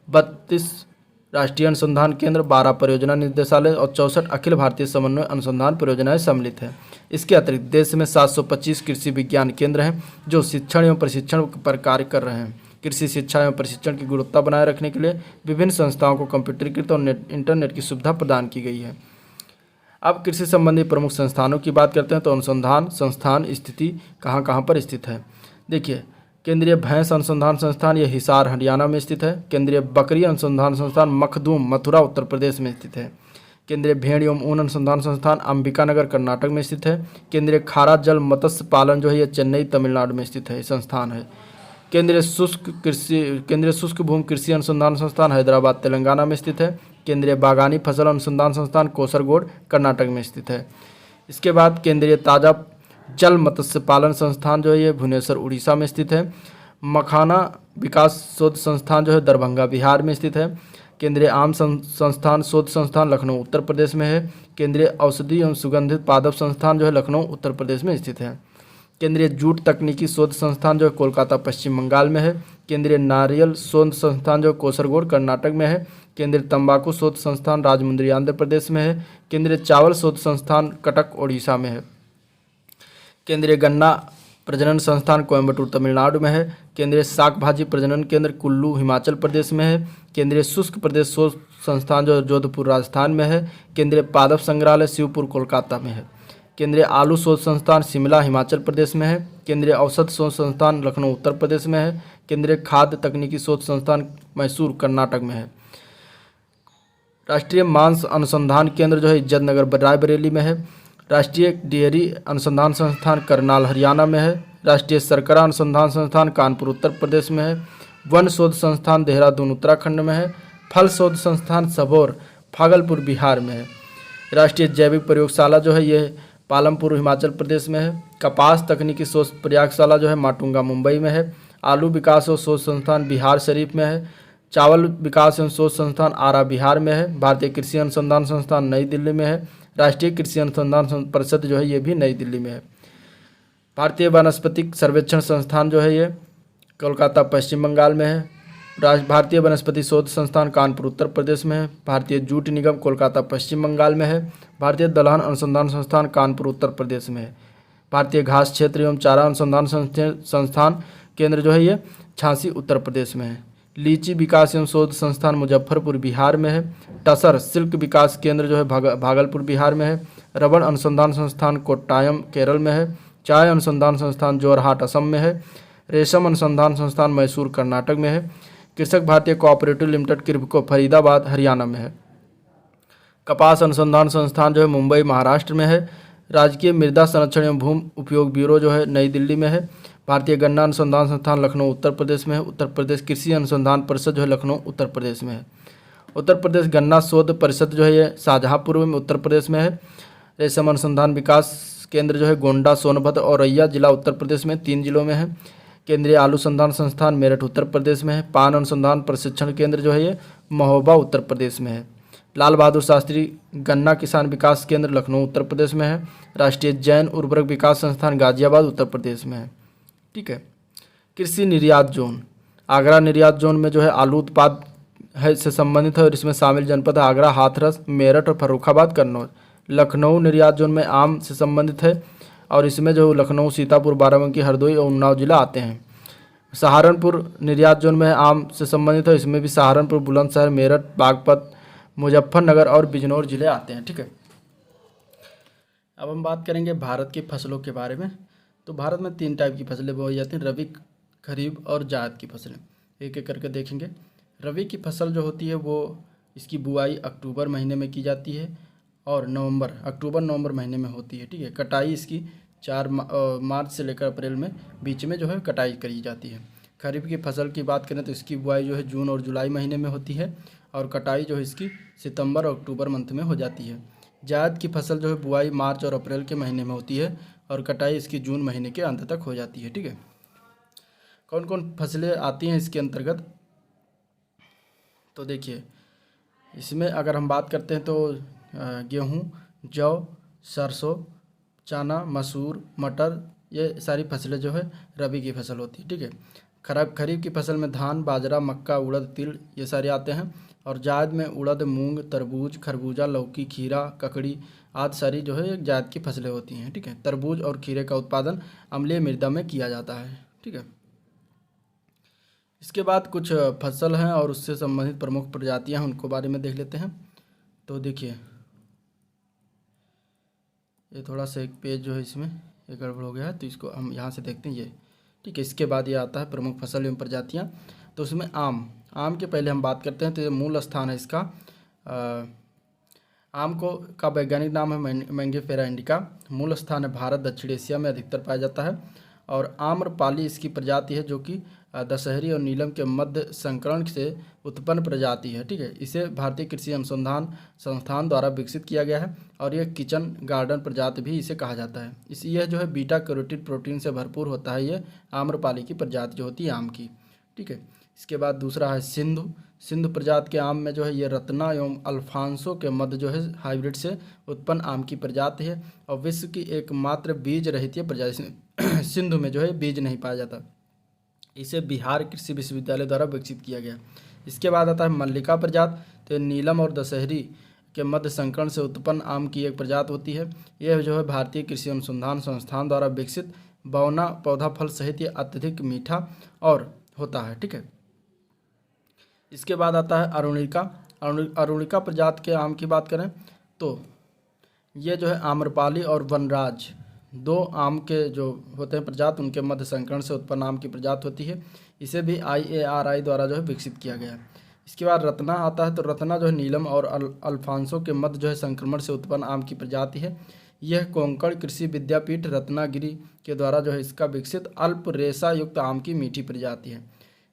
32 राष्ट्रीय अनुसंधान केंद्र, 12 परियोजना निर्देशालय और 64 अखिल भारतीय समन्वय अनुसंधान परियोजनाएं सम्मिलित हैं। इसके अतिरिक्त देश में 725 कृषि विज्ञान केंद्र हैं जो शिक्षण एवं प्रशिक्षण पर कार्य कर रहे हैं। कृषि शिक्षा एवं प्रशिक्षण की गुणवत्ता बनाए रखने के लिए विभिन्न संस्थाओं को कंप्यूटरीकृत और इंटरनेट की सुविधा प्रदान की गई है। अब कृषि संबंधी प्रमुख संस्थानों की बात करते हैं तो अनुसंधान संस्थान स्थिति कहाँ पर स्थित है। देखिए, केंद्रीय भैंस अनुसंधान संस्थान यह हिसार हरियाणा में स्थित है। केंद्रीय बकरी अनुसंधान संस्थान मखदूम मथुरा उत्तर प्रदेश में स्थित है। केंद्रीय भेड़ एवं ऊन अनुसंधान संस्थान अंबिकानगर कर्नाटक में स्थित है। केंद्रीय खारा जल मत्स्य पालन जो है यह चेन्नई तमिलनाडु में स्थित है संस्थान है। केंद्रीय शुष्क भूमि कृषि अनुसंधान संस्थान हैदराबाद तेलंगाना में स्थित है। केंद्रीय बागानी फसल अनुसंधान संस्थान कोसरगोड कर्नाटक में स्थित है। इसके बाद केंद्रीय ताज़ा जल मत्स्य पालन संस्थान जो है ये भुवनेश्वर उड़ीसा में स्थित है। मखाना विकास शोध संस्थान जो है दरभंगा बिहार में स्थित है। केंद्रीय आम संस्थान शोध संस्थान लखनऊ उत्तर प्रदेश में है। केंद्रीय औषधि एवं सुगंधित पादप संस्थान जो है लखनऊ उत्तर प्रदेश में स्थित है। केंद्रीय जूट तकनीकी शोध संस्थान जो है कोलकाता पश्चिम बंगाल में है। केंद्रीय नारियल शोध संस्थान जो कोसरगोड कर्नाटक में है। केंद्रीय तंबाकू शोध संस्थान राजमुंद्री आंध्र प्रदेश में है। केंद्रीय चावल शोध संस्थान कटक ओडिशा में है। केंद्रीय गन्ना प्रजनन संस्थान कोयम्बटूर तमिलनाडु में है। केंद्रीय शाक भाजी प्रजनन केंद्र कुल्लू हिमाचल प्रदेश में है। केंद्रीय शुष्क प्रदेश शोध संस्थान जो जोधपुर राजस्थान में है। केंद्रीय पादप संग्रहालय शिवपुर कोलकाता में है। केंद्रीय आलू शोध संस्थान शिमला हिमाचल प्रदेश में है। केंद्रीय औषध शोध संस्थान लखनऊ उत्तर प्रदेश में है। केंद्रीय खाद्य तकनीकी शोध संस्थान मैसूर कर्नाटक में है। राष्ट्रीय मांस अनुसंधान केंद्र जो है इज्जतनगर रायबरेली में है। राष्ट्रीय डेयरी अनुसंधान संस्थान करनाल हरियाणा में है। राष्ट्रीय शर्करा अनुसंधान संस्थान कानपुर उत्तर प्रदेश में है। वन शोध संस्थान देहरादून उत्तराखंड में है। फल शोध संस्थान सबौर भागलपुर बिहार में है। राष्ट्रीय जैविक प्रयोगशाला जो है ये पालमपुर हिमाचल प्रदेश में है। कपास तकनीकी शोध प्रयोगशाला जो है माटुंगा मुंबई में है। आलू विकास और शोध संस्थान बिहार शरीफ में है। चावल विकास एवं शोध संस्थान आरा बिहार में है। भारतीय कृषि अनुसंधान संस्थान नई दिल्ली में है। राष्ट्रीय कृषि अनुसंधान परिषद जो है ये भी नई दिल्ली में है। भारतीय वनस्पतिक सर्वेक्षण संस्थान जो है ये कोलकाता पश्चिम बंगाल में है। भारतीय वनस्पति शोध संस्थान कानपुर उत्तर प्रदेश में है। भारतीय जूट निगम कोलकाता पश्चिम बंगाल में है। भारतीय दलहन अनुसंधान संस्थान कानपुर उत्तर प्रदेश में है। भारतीय घास क्षेत्र एवं चारा अनुसंधान संस्थान केंद्र जो है ये झांसी उत्तर प्रदेश में है। लीची विकास एवं शोध संस्थान मुजफ्फरपुर बिहार में है। टसर सिल्क विकास केंद्र जो है भागलपुर बिहार में है। रबड़ अनुसंधान संस्थान कोट्टायम केरल में है। चाय अनुसंधान संस्थान जोरहाट असम में है। रेशम अनुसंधान संस्थान मैसूर कर्नाटक में है। कृषक भारतीय कोऑपरेटिव लिमिटेड किर्भको फरीदाबाद हरियाणा में है। कपास अनुसंधान संस्थान जो है मुंबई महाराष्ट्र में है। राजकीय मृदा संरक्षण एवं भूमि उपयोग ब्यूरो जो है नई दिल्ली में है। भारतीय गन्ना अनुसंधान संस्थान लखनऊ उत्तर प्रदेश में है। उत्तर प्रदेश कृषि अनुसंधान परिषद जो है लखनऊ उत्तर प्रदेश में है। उत्तर प्रदेश गन्ना शोध परिषद जो है ये शाहजहाँपुर में उत्तर प्रदेश में है। रेशम अनुसंधान विकास केंद्र जो है गोंडा सोनभद्र और औरैया जिला उत्तर प्रदेश में 3 जिलों में है। केंद्रीय आलू संधान संस्थान मेरठ उत्तर प्रदेश में है। पान अनुसंधान प्रशिक्षण केंद्र जो है ये महोबा उत्तर प्रदेश में है। लाल बहादुर शास्त्री गन्ना किसान विकास केंद्र लखनऊ उत्तर प्रदेश में है। राष्ट्रीय जैन उर्वरक विकास संस्थान गाजियाबाद उत्तर प्रदेश में है। ठीक है। कृषि निर्यात जोन आगरा निर्यात जोन में जो है आलू उत्पाद है से संबंधित है और इसमें शामिल जनपद आगरा हाथरस मेरठ और फर्रुखाबाद कन्नौज। लखनऊ निर्यात जोन में आम से संबंधित है और इसमें जो लखनऊ सीतापुर बाराबंकी हरदोई और उन्नाव जिला आते हैं। सहारनपुर निर्यात जोन में आम से संबंधित है, इसमें भी सहारनपुर बुलंदशहर मेरठ बागपत मुजफ्फरनगर और बिजनौर जिले आते हैं। ठीक है। अब हम बात करेंगे भारत की फसलों के बारे में। तो भारत में 3 टाइप की फसलें बोई जाती हैं, रबी खरीफ और जायद की फसलें। एक एक करके देखेंगे। रबी की फसल जो होती है वो इसकी बुआई अक्टूबर महीने में की जाती है और अक्टूबर नवंबर महीने में होती है। ठीक है। कटाई इसकी 4 मार्च से लेकर अप्रैल में बीच में जो है कटाई करी जाती है। खरीफ की फसल की बात करें तो इसकी बुआई जो है जून और जुलाई महीने में होती है और कटाई जो है इसकी सितंबर और अक्टूबर मंथ में हो जाती है। जायद की फसल जो है बुआई मार्च और अप्रैल के महीने में होती है और कटाई इसकी जून महीने के अंत तक हो जाती है। ठीक है। कौन कौन फसलें आती हैं इसके अंतर्गत, तो देखिए इसमें अगर हम बात करते हैं तो गेहूँ, जौ, सरसों, चना, मसूर, मटर, ये सारी फसलें जो है रबी की फसल होती है। ठीक है। खरीफ की फसल में धान, बाजरा, मक्का, उड़द, तिल ये सारे आते हैं और जायद में उड़द, मूंग, तरबूज, खरबूजा, लौकी, खीरा, ककड़ी आदि सारी जो है जायद की फसलें होती हैं। ठीक है। तरबूज और खीरे का उत्पादन अम्लीय मृदा में किया जाता है। ठीक है। इसके बाद कुछ फसल हैं और उससे संबंधित प्रमुख प्रजातियां हैं, उनको बारे में देख लेते हैं। तो देखिए ये थोड़ा सा एक पेज जो है इसमें ये गड़बड़ हो गया है, तो इसको हम यहाँ से देखते हैं ये। ठीक है। इसके बाद ये आता है प्रमुख फसल एवं प्रजातियाँ। तो उसमें आम के पहले हम बात करते हैं। तो ये मूल स्थान है इसका। आम का वैज्ञानिक नाम है मैंगिफेरा इंडिका। मूल स्थान है भारत, दक्षिण एशिया में अधिकतर पाया जाता है और आम्रपाली इसकी प्रजाति है जो कि दशहरी और नीलम के मध्य संकरण से उत्पन्न प्रजाति है। ठीक है, इसे भारतीय कृषि अनुसंधान संस्थान द्वारा विकसित किया गया है और यह किचन गार्डन प्रजाति भी इसे कहा जाता है। यह जो है बीटा कैरोटीन प्रोटीन से भरपूर होता है। ये आम्रपाली की प्रजाति जो होती है आम की। ठीक है, इसके बाद दूसरा है सिंधु। सिंधु प्रजाति के आम में जो है ये रत्ना एवं अल्फांसो के मध्य जो है हाइब्रिड से उत्पन्न आम की प्रजाति है और विश्व की एकमात्र बीज रहित प्रजाति सिंधु में जो है बीज नहीं पाया जाता। इसे बिहार कृषि विश्वविद्यालय द्वारा विकसित किया गया। इसके बाद आता है मल्लिका प्रजाति। तो नीलम और दशहरी के मध्य संकरण से उत्पन्न आम की एक प्रजाति होती है। यह जो है भारतीय कृषि अनुसंधान संस्थान द्वारा विकसित बौना पौधा फल सहित ये अत्यधिक मीठा और होता है। ठीक है, इसके बाद आता है अरुणिका। अरुणिका प्रजाति के आम की बात करें तो ये जो है आम्रपाली और वनराज दो आम के जो होते हैं प्रजाति उनके मध्य संकरण से उत्पन्न आम की प्रजाति होती है। इसे भी IARI द्वारा जो है विकसित किया गया है। इसके बाद रत्ना आता है। तो रत्ना जो है नीलम और अल्फांसो के मध्य जो है संक्रमण से उत्पन्न आम की प्रजाति है। यह कोंकण कृषि विद्यापीठ रत्नागिरी के द्वारा जो है इसका विकसित अल्प रेशा युक्त आम की मीठी प्रजाति है।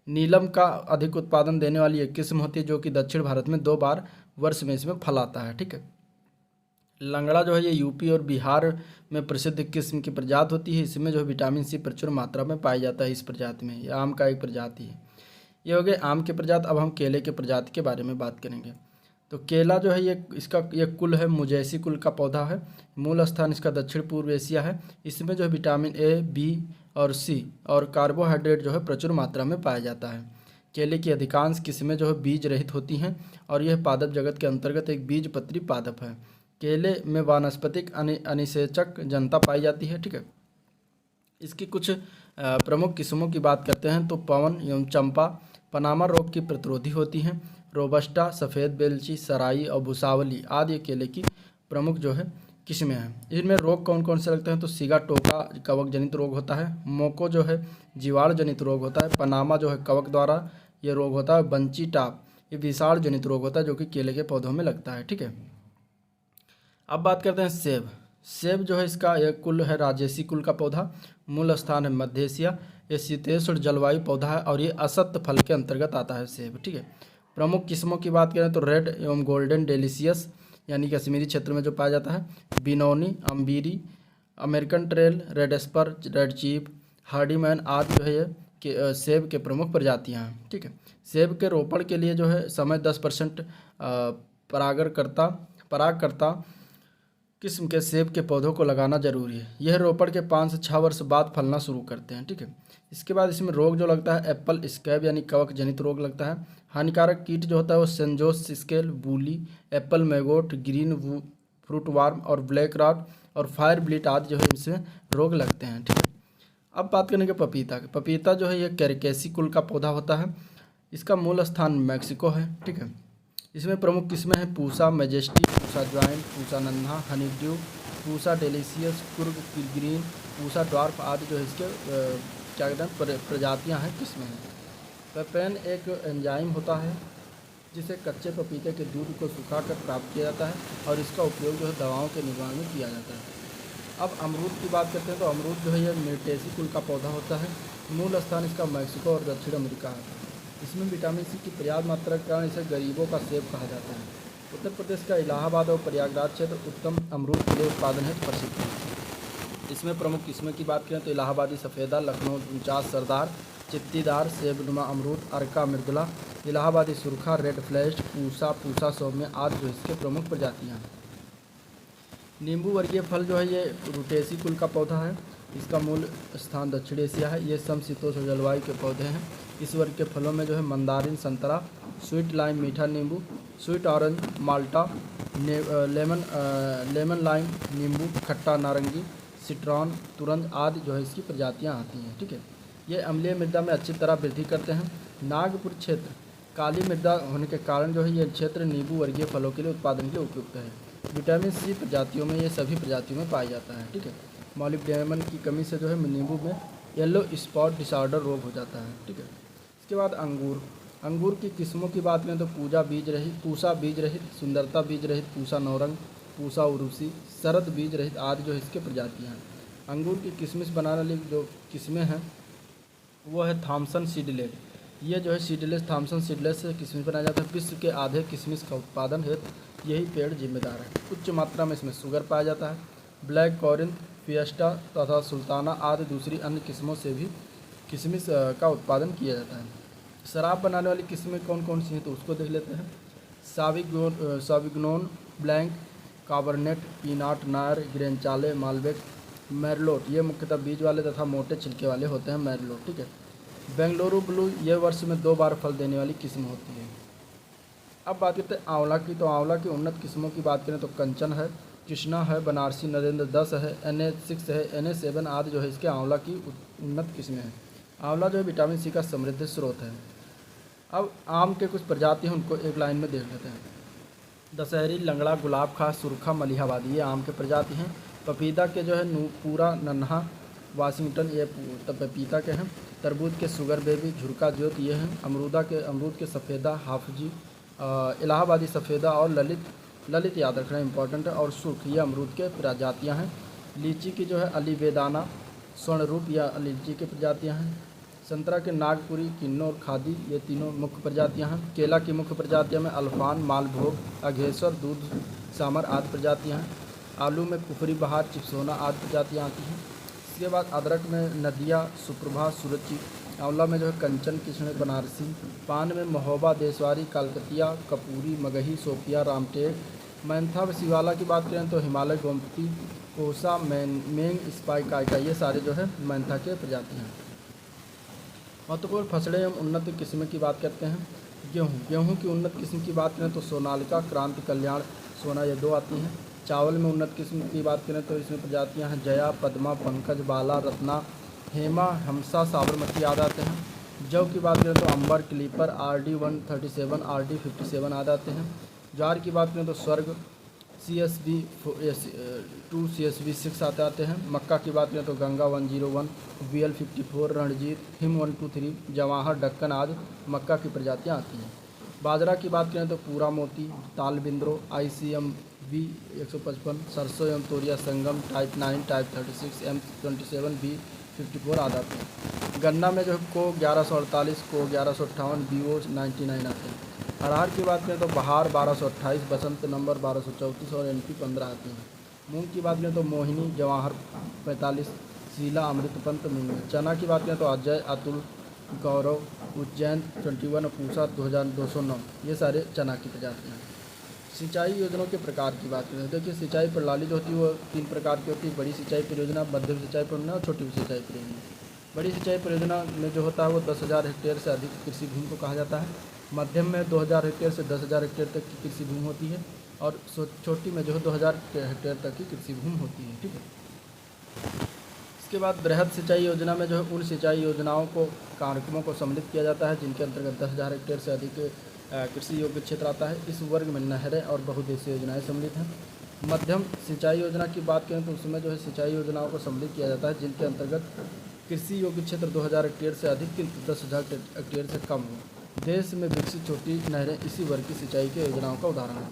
नीलम का अधिक उत्पादन देने वाली एक किस्म होती है जो कि दक्षिण भारत में 2 बार वर्ष में इसमें फल आता है। ठीक है, लंगड़ा जो है ये यूपी और बिहार में प्रसिद्ध किस्म की प्रजाति होती है। इसमें जो है विटामिन सी प्रचुर मात्रा में पाया जाता है। इस प्रजाति में यह आम का एक प्रजाति है। ये हो गए आम के प्रजाति। अब हम केले के प्रजाति के बारे में बात करेंगे। तो केला जो है ये कुल है मुजैसी कुल का पौधा है। मूल स्थान इसका दक्षिण पूर्व एशिया है। इसमें जो है विटामिन A, B और C और कार्बोहाइड्रेट जो है प्रचुर मात्रा में पाया जाता है। केले की अधिकांश किस्में जो है बीज रहित होती हैं और यह पादप जगत के अंतर्गत एक बीजपत्री पादप है। केले में वानस्पतिक अनिषेचक जनता पाई जाती है। ठीक है, इसकी कुछ प्रमुख किस्मों की बात करते हैं तो पवन एवं चंपा पनामा रोग की प्रतिरोधी होती हैं। रोबस्टा, सफ़ेद बेलची, सराई और भुसावली आदि केले की प्रमुख जो है किस्में हैं। इनमें रोग कौन कौन से लगते हैं तो सिगाटोका कवक जनित रोग होता है। मोको जो है जीवाणु जनित रोग होता है। पनामा जो है कवक द्वारा ये रोग होता है। बंची टाप ये विषाणु जनित रोग होता है जो कि केले के पौधों में लगता है। ठीक है, अब बात करते हैं सेब। सेब जो है इसका एक कुल है राजेसी कुल का पौधा। मूल स्थान है मध्य एशिया। ये शीतोष्ण जलवायु पौधा है और ये असत्य फल के अंतर्गत आता है सेब। ठीक है, प्रमुख किस्मों की बात करें तो रेड एवं गोल्डन डेलिशियस यानी कश्मीरी क्षेत्र में जो पाया जाता है, Benoni, Ambri, American trail, red एस्पर, रेड चीफ, हार्डीमैन आदि जो है ये सेब के प्रमुख प्रजातियां हैं। ठीक है, सेब के रोपण के लिए जो है समय 10% परागकर्ता किस्म के सेब के पौधों को लगाना जरूरी है। यह रोपण के 5 से 6 वर्ष बाद फलना शुरू करते हैं। ठीक है, इसके बाद इसमें रोग जो लगता है एप्पल स्कैब यानी कवक जनित रोग लगता है। हानिकारक कीट जो होता है वो San Jose scale, woolly, apple maggot, green fruit worm और ब्लैक रॉट और फायर ब्लीट आदि जो है इसमें रोग लगते हैं। ठीक है, अब बात करेंगे पपीता। पपीता जो है ये कैरिकेसी कुल का पौधा होता है। इसका मूल स्थान मैक्सिको है। ठीक है, इसमें प्रमुख किस्में हैं पूसा मेजेस्टी, पूसा ज्वाइंट, पूसा नन्हा, Honey due, Pusa delicious, Coorg green, Pusa dwarf आदि जो है इसके क्या कहते हैं प्रजातियां हैं, किस्में हैं। पेपेन एक एंजाइम होता है जिसे कच्चे पपीते के दूध को सुखाकर प्राप्त किया जाता है और इसका उपयोग जो है दवाओं के निर्माण में किया जाता है। अब अमरूद की बात करते हैं तो अमरूद जो है यह मिर्टेसी कुल का पौधा होता है। मूल स्थान इसका मैक्सिको और दक्षिण अमेरिका है। इसमें विटामिन सी की पर्याप्त मात्रा के कारण इसे गरीबों का सेब कहा जाता है। उत्तर प्रदेश का इलाहाबाद और प्रयागराज क्षेत्र उत्तम अमरूद के लिए उत्पादन हेतु प्रसिद्ध है। इसमें प्रमुख किस्में की बात करें तो इलाहाबादी सफ़ेदा, लखनऊ 49 सरदार, चित्तीदार, सेबनुमा अमरूद, अर्का मृदुला, इलाहाबादी सुरखा, रेड फ्लैश, पूसा सौम्य आदि जो इसके प्रमुख प्रजातियाँ हैं। नींबू वर्गीय फल जो है ये रूटेसी कुल का पौधा है। इसका मूल स्थान दक्षिण एशिया है। ये समशीतोष्ण जलवायु के पौधे हैं। इस वर्ग के फलों में जो है मंदारिन, संतरा, स्वीट लाइम मीठा नींबू, स्वीट ऑरेंज, माल्टा, लेमन लाइम नींबू, खट्टा नारंगी, सिट्रॉन, तुरंज आदि जो है इसकी प्रजातियां आती हैं। ठीक है, ये अम्लीय मृदा में अच्छी तरह वृद्धि करते हैं। नागपुर क्षेत्र काली मृदा होने के कारण जो है ये क्षेत्र नींबू वर्गीय फलों के लिए उत्पादन के लिए उपयुक्त है। विटामिन सी प्रजातियों में ये सभी प्रजातियों में पाया जाता है। ठीक है, मॉलिब्डेनम की कमी से जो है नींबू में येलो स्पॉट डिसऑर्डर रोग हो जाता है। ठीक है, इसके बाद अंगूर की किस्मों की बात करें तो पूसा बीज रहित, सुंदरता बीज रहित, पूसा नौरंग, पूसा उरूसी, शरद बीज रहित आदि जो इसके प्रजातियां हैं। अंगूर की किशमिश बनाने वाली जो किस्में हैं वो है थॉमसन सीडलेस। ये जो है सीडलेस, थॉमसन सीडलेस से किशमिश बनाया जाता है। विश्व के आधे किशमिश का उत्पादन हेतु यही पेड़ जिम्मेदार है। उच्च मात्रा में इसमें शुगर पाया जाता है। ब्लैक कॉरिंथ, फिएस्टा तथा सुल्ताना आदि दूसरी अन्य किस्मों से भी किशमिश का उत्पादन किया जाता है। शराब बनाने वाली किस्में कौन कौन सी हैं तो उसको देख लेते हैं। साविग्नोन ब्लैंक, काबरनेट, पीनाट नायर, ग्रेनचाले, मालबेक, मैरलोट, ये मुख्यतः बीज वाले तथा मोटे छिलके वाले होते हैं मैरलोट। ठीक है। बेंगलुरु ब्लू, ये वर्ष में 2 बार फल देने वाली किस्म होती है। अब बात करते हैं आंवला की। तो आंवला की उन्नत किस्मों की बात करें तो कंचन है, कृष्णा है, बनारसी नरेंद्र 10 है, NH6 है, NH7 आदि जो है इसके आंवला की उन्नत किस्में हैं। आंवला जो है विटामिन सी का समृद्ध स्रोत है। अब आम के कुछ प्रजाति हैं, उनको एक लाइन में देख लेते हैं। दशहरी, लंगड़ा, गुलाब खास, सुरखा, मलिहाबादी, ये आम के प्रजाति हैं। पपीता के जो है पूरा, नन्हा, वाशिंगटन, ये पपीता के हैं। तरबूज के शुगर बेबी, झुरका ज्योत, ये हैं। अमरूद के सफ़ेदा, हाफजी, इलाहाबादी सफ़ेदा और ललित याद रखना इंपॉर्टेंट है, और सुर्ख, ये अमरूद के प्रजातियां हैं। लीची की जो है अलीबेदाना, स्वर्णरूप, या लीची की प्रजातियां हैं। संतरा के नागपुरी, किन्नौर, खादी, ये तीनों मुख्य प्रजातियां हैं। केला की मुख्य प्रजातियों में अल्फान, मालभोग, अघेसर, दूध सामर आदि प्रजातियां हैं। आलू में कुफरी बहार, चिप्सोना आदि प्रजातियां आती हैं। इसके बाद अदरक में नदिया, सुप्रभा, सुरुचि। आंवला में जो है कंचन, कृष्ण, बनारसी। पान में महोबा, देशवारी, कलकतिया, कपूरी, मगही, सोफिया, रामटेक। मैंथा व शिवाला की बात करें तो हिमालय, गोमती, कोसा, मेंग, स्पाइकाइका, ये सारे जो है मैंथा के प्रजाति हैं। महत्वपूर्ण फसलें एवं उन्नत किस्म की बात करते हैं। गेहूँ की उन्नत किस्म की बात करें तो सोनालिका, क्रांति, कल्याण, सोना, ये 2 आती हैं। चावल में उन्नत किस्म की बात करें तो इसमें प्रजातियां हैं जया, पद्मा, पंकज, बाला, रत्ना, हेमा, हमसा, साबरमती आदि आते हैं। जौ की बात करें तो अंबर, क्लीपर, RD 137, RD 57 आदि आते हैं। ज्वार की बात करें तो स्वर्ग, CSB 2, CSB 6 आते हैं। मक्का की बात करें तो गंगा 101, VL 54, रणजीत, हिम 123, जवाहर, दक्कन आदि मक्का की प्रजातियां आती हैं। बाजरा की बात करें तो पूरा मोती, ताल बिंद्रो, ICM B 155, सरसों एवं तोरिया संगम, टाइप 9, टाइप 36, M27, B 54 आदि आते हैं। गन्ना में जो है को 1148, को 1158, BO 99 आते हैं। अरहर की बात करें तो बहार 1228, बसंत नंबर 1234 और NP 15 आती हैं। मूंग की बात करें तो मोहिनी, जवाहर 45, शीला, अमृतपंत, मूंग। चना की बात करें तो अजय, अतुल, गौरव, उज्जैन 21, पूसा 2209, ये सारे चना की प्रजातियाँ हैं। सिंचाई योजनाओं के प्रकार की बात करें तो देखिए सिंचाई प्रणाली जो होती है वो 3 प्रकार की होती है। बड़ी सिंचाई परियोजना, मध्यम सिंचाई परियोजना और छोटी सिंचाई परियोजना। बड़ी सिंचाई परियोजना में जो होता है वो 10,000 हेक्टेयर से अधिक कृषि भूमि को कहा जाता है। मध्यम में 2,000 हेक्टेयर से 10,000 हेक्टेयर तक की कृषि भूमि होती है, और छोटी में जो है 2,000 हेक्टेयर तक की कृषि भूमि होती है। ठीक है। इसके बाद बृहद सिंचाई योजना में जो है उन सिंचाई योजनाओं को कार्यक्रमों को सम्मिलित किया जाता है जिनके अंतर्गत 10,000 हेक्टेयर से अधिक कृषि योग्य क्षेत्र आता है। इस वर्ग में नहरें और बहुउद्देशीय योजनाएं सम्मिलित हैं। मध्यम सिंचाई योजना की बात करें तो उसमें जो है सिंचाई योजनाओं को सम्मिलित किया जाता है जिनके अंतर्गत कृषि योग्य क्षेत्र 2,000 हेक्टेयर से अधिक किंतु 10,000 हेक्टेयर से कम हो। देश में विकसित छोटी नहरें इसी वर्ग की सिंचाई की योजनाओं का उदाहरण है।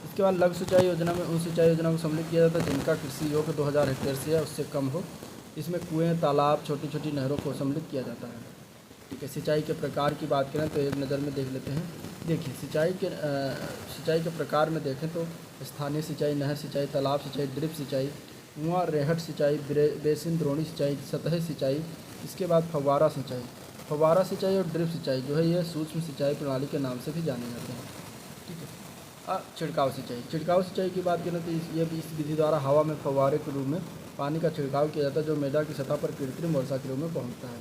इसके बाद लघु सिंचाई योजना में उन सिंचाई योजनाओं को सम्मिलित किया जाता है जिनका कृषि योग्य 2,000 हेक्टेयर से या उससे कम हो। इसमें कुएँ, तालाब, छोटी छोटी नहरों को सम्मिलित किया जाता है। ठीक है। सिंचाई के प्रकार की बात करें तो एक नज़र में देख लेते हैं। देखिए सिंचाई के प्रकार में देखें तो स्थानीय सिंचाई, नहर सिंचाई, तालाब सिंचाई, ड्रिप सिंचाई, कुआँ रेहट सिंचाई, बेसिन द्रोणी सिंचाई, सतही सिंचाई। इसके बाद फव्वारा सिंचाई। फव्वारा सिंचाई और ड्रिप सिंचाई जो है ये सूक्ष्म सिंचाई प्रणाली के नाम से भी जाने जाते हैं। ठीक है। छिड़काव सिंचाई। छिड़काव सिंचाई की बात करें तो इस विधि द्वारा हवा में फव्वारे के रूप में पानी का छिड़काव किया जाता है जो मैदा की सतह पर कृत्रिम वर्षा के रूप में पहुँचता है।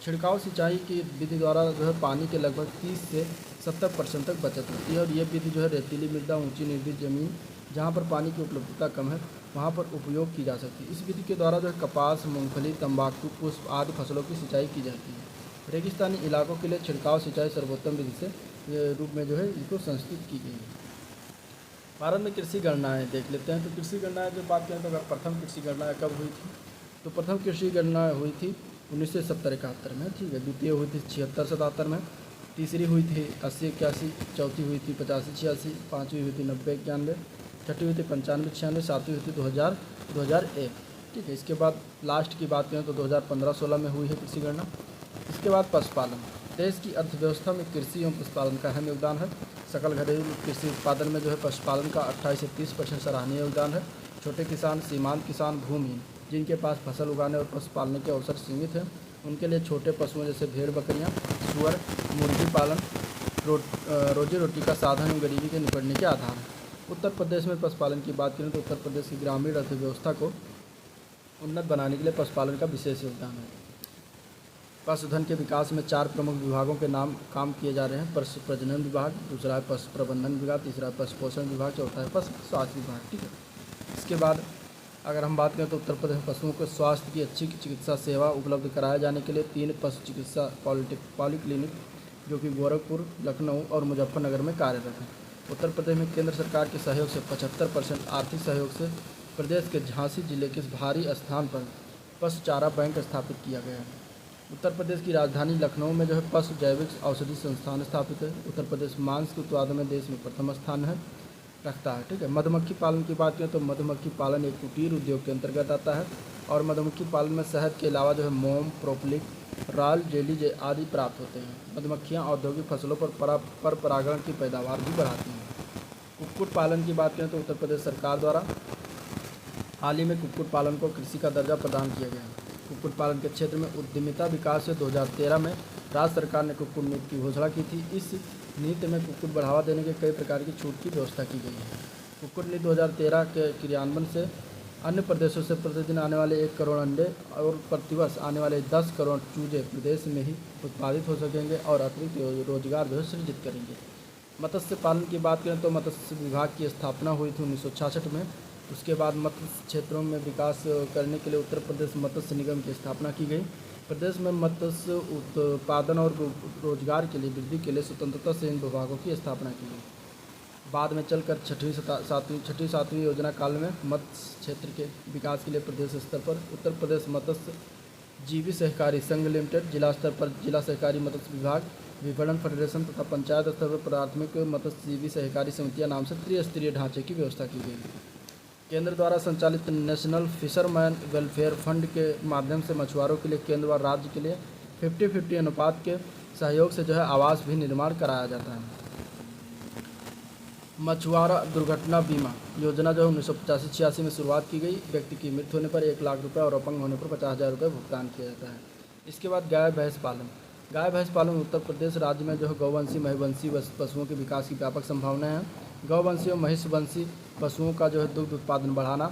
छिड़काव सिंचाई की विधि द्वारा जो है पानी के लगभग 30 से 70% तक बचत होती है, और ये विधि जो है रेतीली मृदा, ऊंची निर्दिष्ट जमीन जहाँ पर पानी की उपलब्धता कम है वहाँ पर उपयोग की जा सकती है। इस विधि के द्वारा जो है कपास, मूंगफली, तंबाकू, पुष्प आदि फसलों की सिंचाई की जाती है। रेगिस्तानी इलाकों के लिए छिड़काव सिंचाई सर्वोत्तम विधि से रूप में जो है इसको संस्कृत की गई है। भारत में कृषि गणनाएँ देख लेते हैं। तो कृषि गणनाएँ जो बात करें तो अगर प्रथम कृषि गणना कब हुई थी तो प्रथम कृषि गणना हुई थी 1970-71 में। ठीक है। द्वितीय हुई थी 76-77 में। तीसरी हुई थी 80-81, चौथी हुई थी 85-86, पाँचवीं हुई थी 90-91, छठी हुई थी 95-96, सातवीं हुई थी 2000-2001। ठीक है। इसके बाद लास्ट की बात करें तो 2015-16 में हुई है कृषि गणना। इसके बाद पशुपालन। देश की अर्थव्यवस्था में कृषि एवं पशुपालन का अहम योगदान है। सकल घरेलू कृषि उत्पादन में जो है पशुपालन का 28 से 30% सराहनीय योगदान है। छोटे किसान, सीमांत किसान, भूमिहीन जिनके पास फसल उगाने और पशु पालने के अवसर सीमित हैं, उनके लिए छोटे पशुओं जैसे भेड़, बकरियां, सूअर, मुर्गी पालन रोजी रोटी का साधन एवं गरीबी के निपटने के आधार है। उत्तर प्रदेश में पशुपालन की बात करें तो उत्तर प्रदेश की ग्रामीण अर्थव्यवस्था को उन्नत बनाने के लिए पशुपालन का विशेष योगदान है। पशुधन के विकास में 4 प्रमुख विभागों के नाम काम किए जा रहे हैं। पशु प्रजनन विभाग, दूसरा है पशु प्रबंधन विभाग, तीसरा है पशु पोषण विभाग, चौथा है पशु स्वास्थ्य विभाग। ठीक है, इसके बाद अगर हम बात करें तो उत्तर प्रदेश में पशुओं को स्वास्थ्य की अच्छी चिकित्सा सेवा उपलब्ध कराए जाने के लिए 3 पशु चिकित्सा पॉलीक्लिनिक जो कि गोरखपुर, लखनऊ और मुजफ्फरनगर में कार्यरत हैं। उत्तर प्रदेश में केंद्र सरकार के सहयोग से 75% आर्थिक सहयोग से प्रदेश के झांसी जिले के भारी स्थान पर पशु चारा बैंक स्थापित किया गया है। उत्तर प्रदेश की राजधानी लखनऊ में जो है पशु जैविक औषधि संस्थान स्थापित है। उत्तर प्रदेश मांस के उत्पादन में देश में प्रथम स्थान रखता है। ठीक है, मधुमक्खी पालन की बात करें तो मधुमक्खी पालन एक कुटीर उद्योग के अंतर्गत आता है और मधुमक्खी पालन में शहद के अलावा जो है मोम, प्रोपलिक, राल, जेली आदि प्राप्त होते हैं। मधुमक्खियाँ औद्योगिक फसलों पर परागण की पैदावार भी बढ़ाती हैं। कुक्कुट पालन की बात करें तो उत्तर प्रदेश सरकार द्वारा हाल ही में कुक्कुट पालन को कृषि का दर्जा प्रदान किया गया है। कुक्कुट पालन के क्षेत्र में उद्यमिता विकास से 2013 में राज्य सरकार ने कुक्कुट नीति की घोषणा की थी। इस नीति में कुक्कुट बढ़ावा देने के कई प्रकार की छूट की व्यवस्था की गई है। कुक्कुट नीति 2013 के क्रियान्वयन से अन्य प्रदेशों से प्रतिदिन आने वाले 1 करोड़ अंडे और प्रतिवर्ष आने वाले 10 करोड़ चूजे प्रदेश में ही उत्पादित हो सकेंगे और अतिरिक्त रोजगार जो है सृजित करेंगे। मत्स्य पालन की बात करें तो मत्स्य विभाग की स्थापना हुई थी 1966 में। उसके बाद मत्स्य क्षेत्रों में विकास करने के लिए उत्तर प्रदेश मत्स्य निगम की स्थापना की गई। प्रदेश में मत्स्य उत्पादन और रोजगार के लिए वृद्धि के लिए स्वतंत्रता से इन विभागों की स्थापना की गई। बाद में चलकर छठी सातवीं योजना काल में मत्स्य क्षेत्र के विकास के लिए प्रदेश स्तर पर उत्तर प्रदेश मत्स्य जीवी सहकारी संघ लिमिटेड, जिला स्तर पर जिला सहकारी मत्स्य विभाग, विपणन फेडरेशन तथा पंचायत स्तर पर प्राथमिक मत्स्य जीवी सहकारी समितियां नाम से त्रिस्तरीय ढांचे की व्यवस्था की गई। केंद्र द्वारा संचालित नेशनल फिशरमैन वेलफेयर फंड के माध्यम से मछुआरों के लिए केंद्र व राज्य के लिए 50-50 अनुपात के सहयोग से जो है आवास भी निर्माण कराया जाता है। मछुआरा दुर्घटना बीमा योजना जो 1985-86 में शुरुआत की गई। व्यक्ति की मृत्यु होने पर 1 लाख रुपये और अपंग होने पर 50,000 रुपये भुगतान किया जाता है। इसके बाद गाय भैंस पालन। गाय भैंस पालन उत्तर प्रदेश राज्य में जो है गौवंशी महिवंशी पशुओं के विकास की व्यापक संभावनाएं हैं। गौवंशी और महिषवंशी पशुओं का जो है दुग्ध उत्पादन बढ़ाना,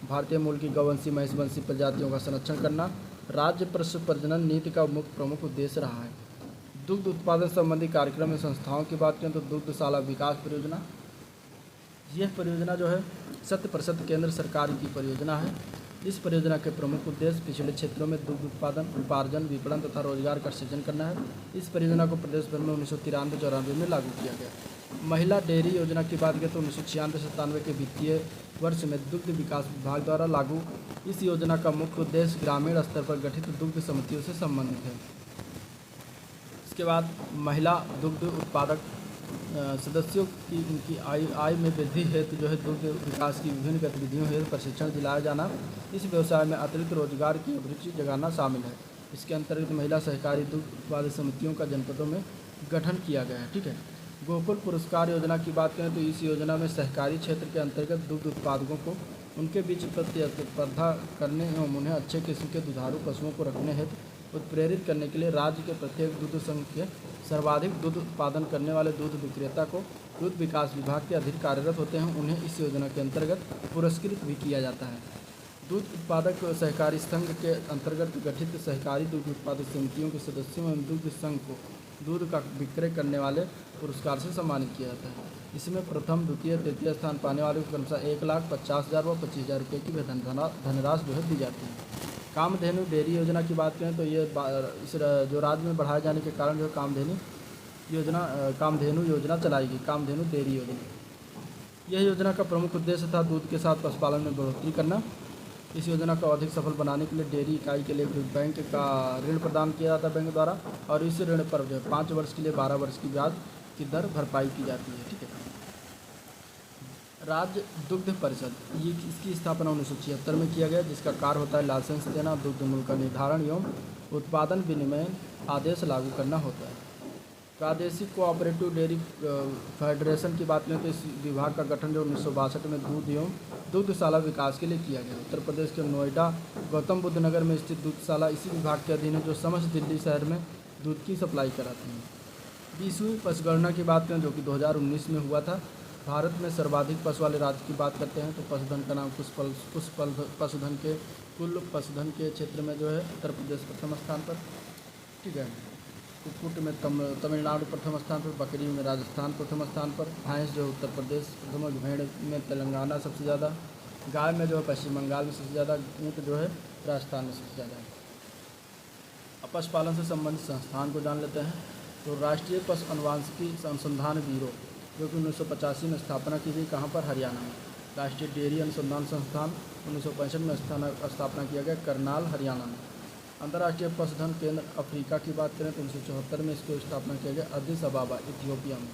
भारतीय मूल की गौवंशी महिषवंशी प्रजातियों का संरक्षण करना राज्य पशु प्रजनन नीति का मुख्य प्रमुख उद्देश्य रहा है। दुग्ध उत्पादन संबंधी कार्यक्रम में संस्थाओं की बात करें तो दुग्धशाला विकास परियोजना, यह परियोजना जो है 100% केंद्र सरकार की परियोजना है। इस परियोजना के प्रमुख उद्देश्य पिछड़े क्षेत्रों में दुग्ध उत्पादन, उपार्जन, विपणन तथा रोजगार का सृजन करना है। इस परियोजना को प्रदेश भर में 1993-94 में लागू किया गया। महिला डेयरी योजना की बात करें तो 1996-97 के वित्तीय वर्ष में दुग्ध विकास विभाग द्वारा लागू इस योजना का मुख्य उद्देश्य ग्रामीण स्तर पर गठित दुग्ध समितियों से संबंधित है। इसके बाद महिला दुग्ध उत्पादक सदस्यों की उनकी आय में वृद्धि हेतु जो है दुग्ध विकास की विभिन्न गतिविधियों हेतु प्रशिक्षण दिलाया जाना, इस व्यवसाय में अतिरिक्त रोजगार की अभिरुचि जगाना शामिल है। इसके अंतर्गत महिला सहकारी दुग्ध उत्पादक समितियों का जनपदों में गठन किया गया है। ठीक है, गोकुल पुरस्कार योजना की बात करें तो इस योजना में सहकारी क्षेत्र के अंतर्गत दुग्ध उत्पादकों को उनके बीच प्रतिस्पर्धा करने एवं उन्हें अच्छे किस्म के दुधारू पशुओं को रखने हेतु उत्प्रेरित करने के लिए राज्य के प्रत्येक दूध संघ के सर्वाधिक दूध उत्पादन करने वाले दूध विक्रेता को दूध विकास विभाग के अधीन कार्यरत होते हैं, उन्हें इस योजना के अंतर्गत पुरस्कृत भी किया जाता है। दूध उत्पादक सहकारी संघ के अंतर्गत गठित सहकारी दूध उत्पादक समितियों के सदस्यों एवं दुग्ध संघ को दूध का विक्रय करने वाले पुरस्कार से सम्मानित किया जाता है। इसमें प्रथम, द्वितीय, तृतीय स्थान पाने वाले को क्रमशः 1,50,000 व 25,000 रुपये की धनराशि जो है दी जाती है। कामधेनु डेयरी योजना की बात करें तो ये इस जो राज्य में बढ़ाए जाने के कारण जो है कामधेनु योजना चलाई गई, कामधेनु डेयरी योजना। यह योजना का प्रमुख उद्देश्य था दूध के साथ पशुपालन में बढ़ोतरी करना। इस योजना को अधिक सफल बनाने के लिए डेयरी इकाई के लिए बैंक का ऋण प्रदान किया जाता है बैंक द्वारा, और इस ऋण पर जो है 5 वर्ष के लिए 12 वर्ष की ब्याज की दर भरपाई की जाती है। ठीक है, राज्य दुग्ध परिषद, ये इसकी स्थापना 1976 में किया गया, जिसका कार्य होता है लाइसेंस देना, दुग्ध मूल्य का निर्धारण एवं उत्पादन विनियमन आदेश लागू करना होता है। प्रादेशिक कोऑपरेटिव डेयरी फेडरेशन की बात करें तो इस विभाग का गठन जो 1962 में दूध एवं दुग्धशाला विकास के लिए किया गया। उत्तर प्रदेश के नोएडा गौतम बुद्ध नगर में स्थित दुग्धशाला इसी विभाग के अधीन है, जो समस्त दिल्ली शहर में दूध की सप्लाई कराती हैं। 20वीं पशुगणना की बात करें जो कि 2019 में हुआ था। भारत में सर्वाधिक पशु वाले राज्य की बात करते हैं तो पशुधन का नाम पशुधन के कुल पशुधन के क्षेत्र में जो है उत्तर प्रदेश प्रथम स्थान पर, ठीक है। कुक्कुट में तमिलनाडु प्रथम स्थान पर, बकरी में राजस्थान प्रथम स्थान पर, भैंस जो उत्तर प्रदेश प्रथम, भेड़ में तेलंगाना सबसे ज़्यादा, गाय में जो है पश्चिम बंगाल में सबसे ज़्यादा, ऊँट जो है राजस्थान में सबसे ज़्यादा है। अब पशुपालन से संबंधित संस्थान को जान लेते हैं। तो राष्ट्रीय पशु अनुवांशिकी अनुसंधान ब्यूरो जो कि 1985 में स्थापना की गई, कहाँ पर, हरियाणा में। राष्ट्रीय डेयरी अनुसंधान संस्थान 1965 में स्थापना किया गया, करनाल हरियाणा में। अंतर्राष्ट्रीय पशुधन केंद्र अफ्रीका की बात करें तो 1974 में इसको स्थापना किया गया, अदिस अबाबा इथियोपिया में।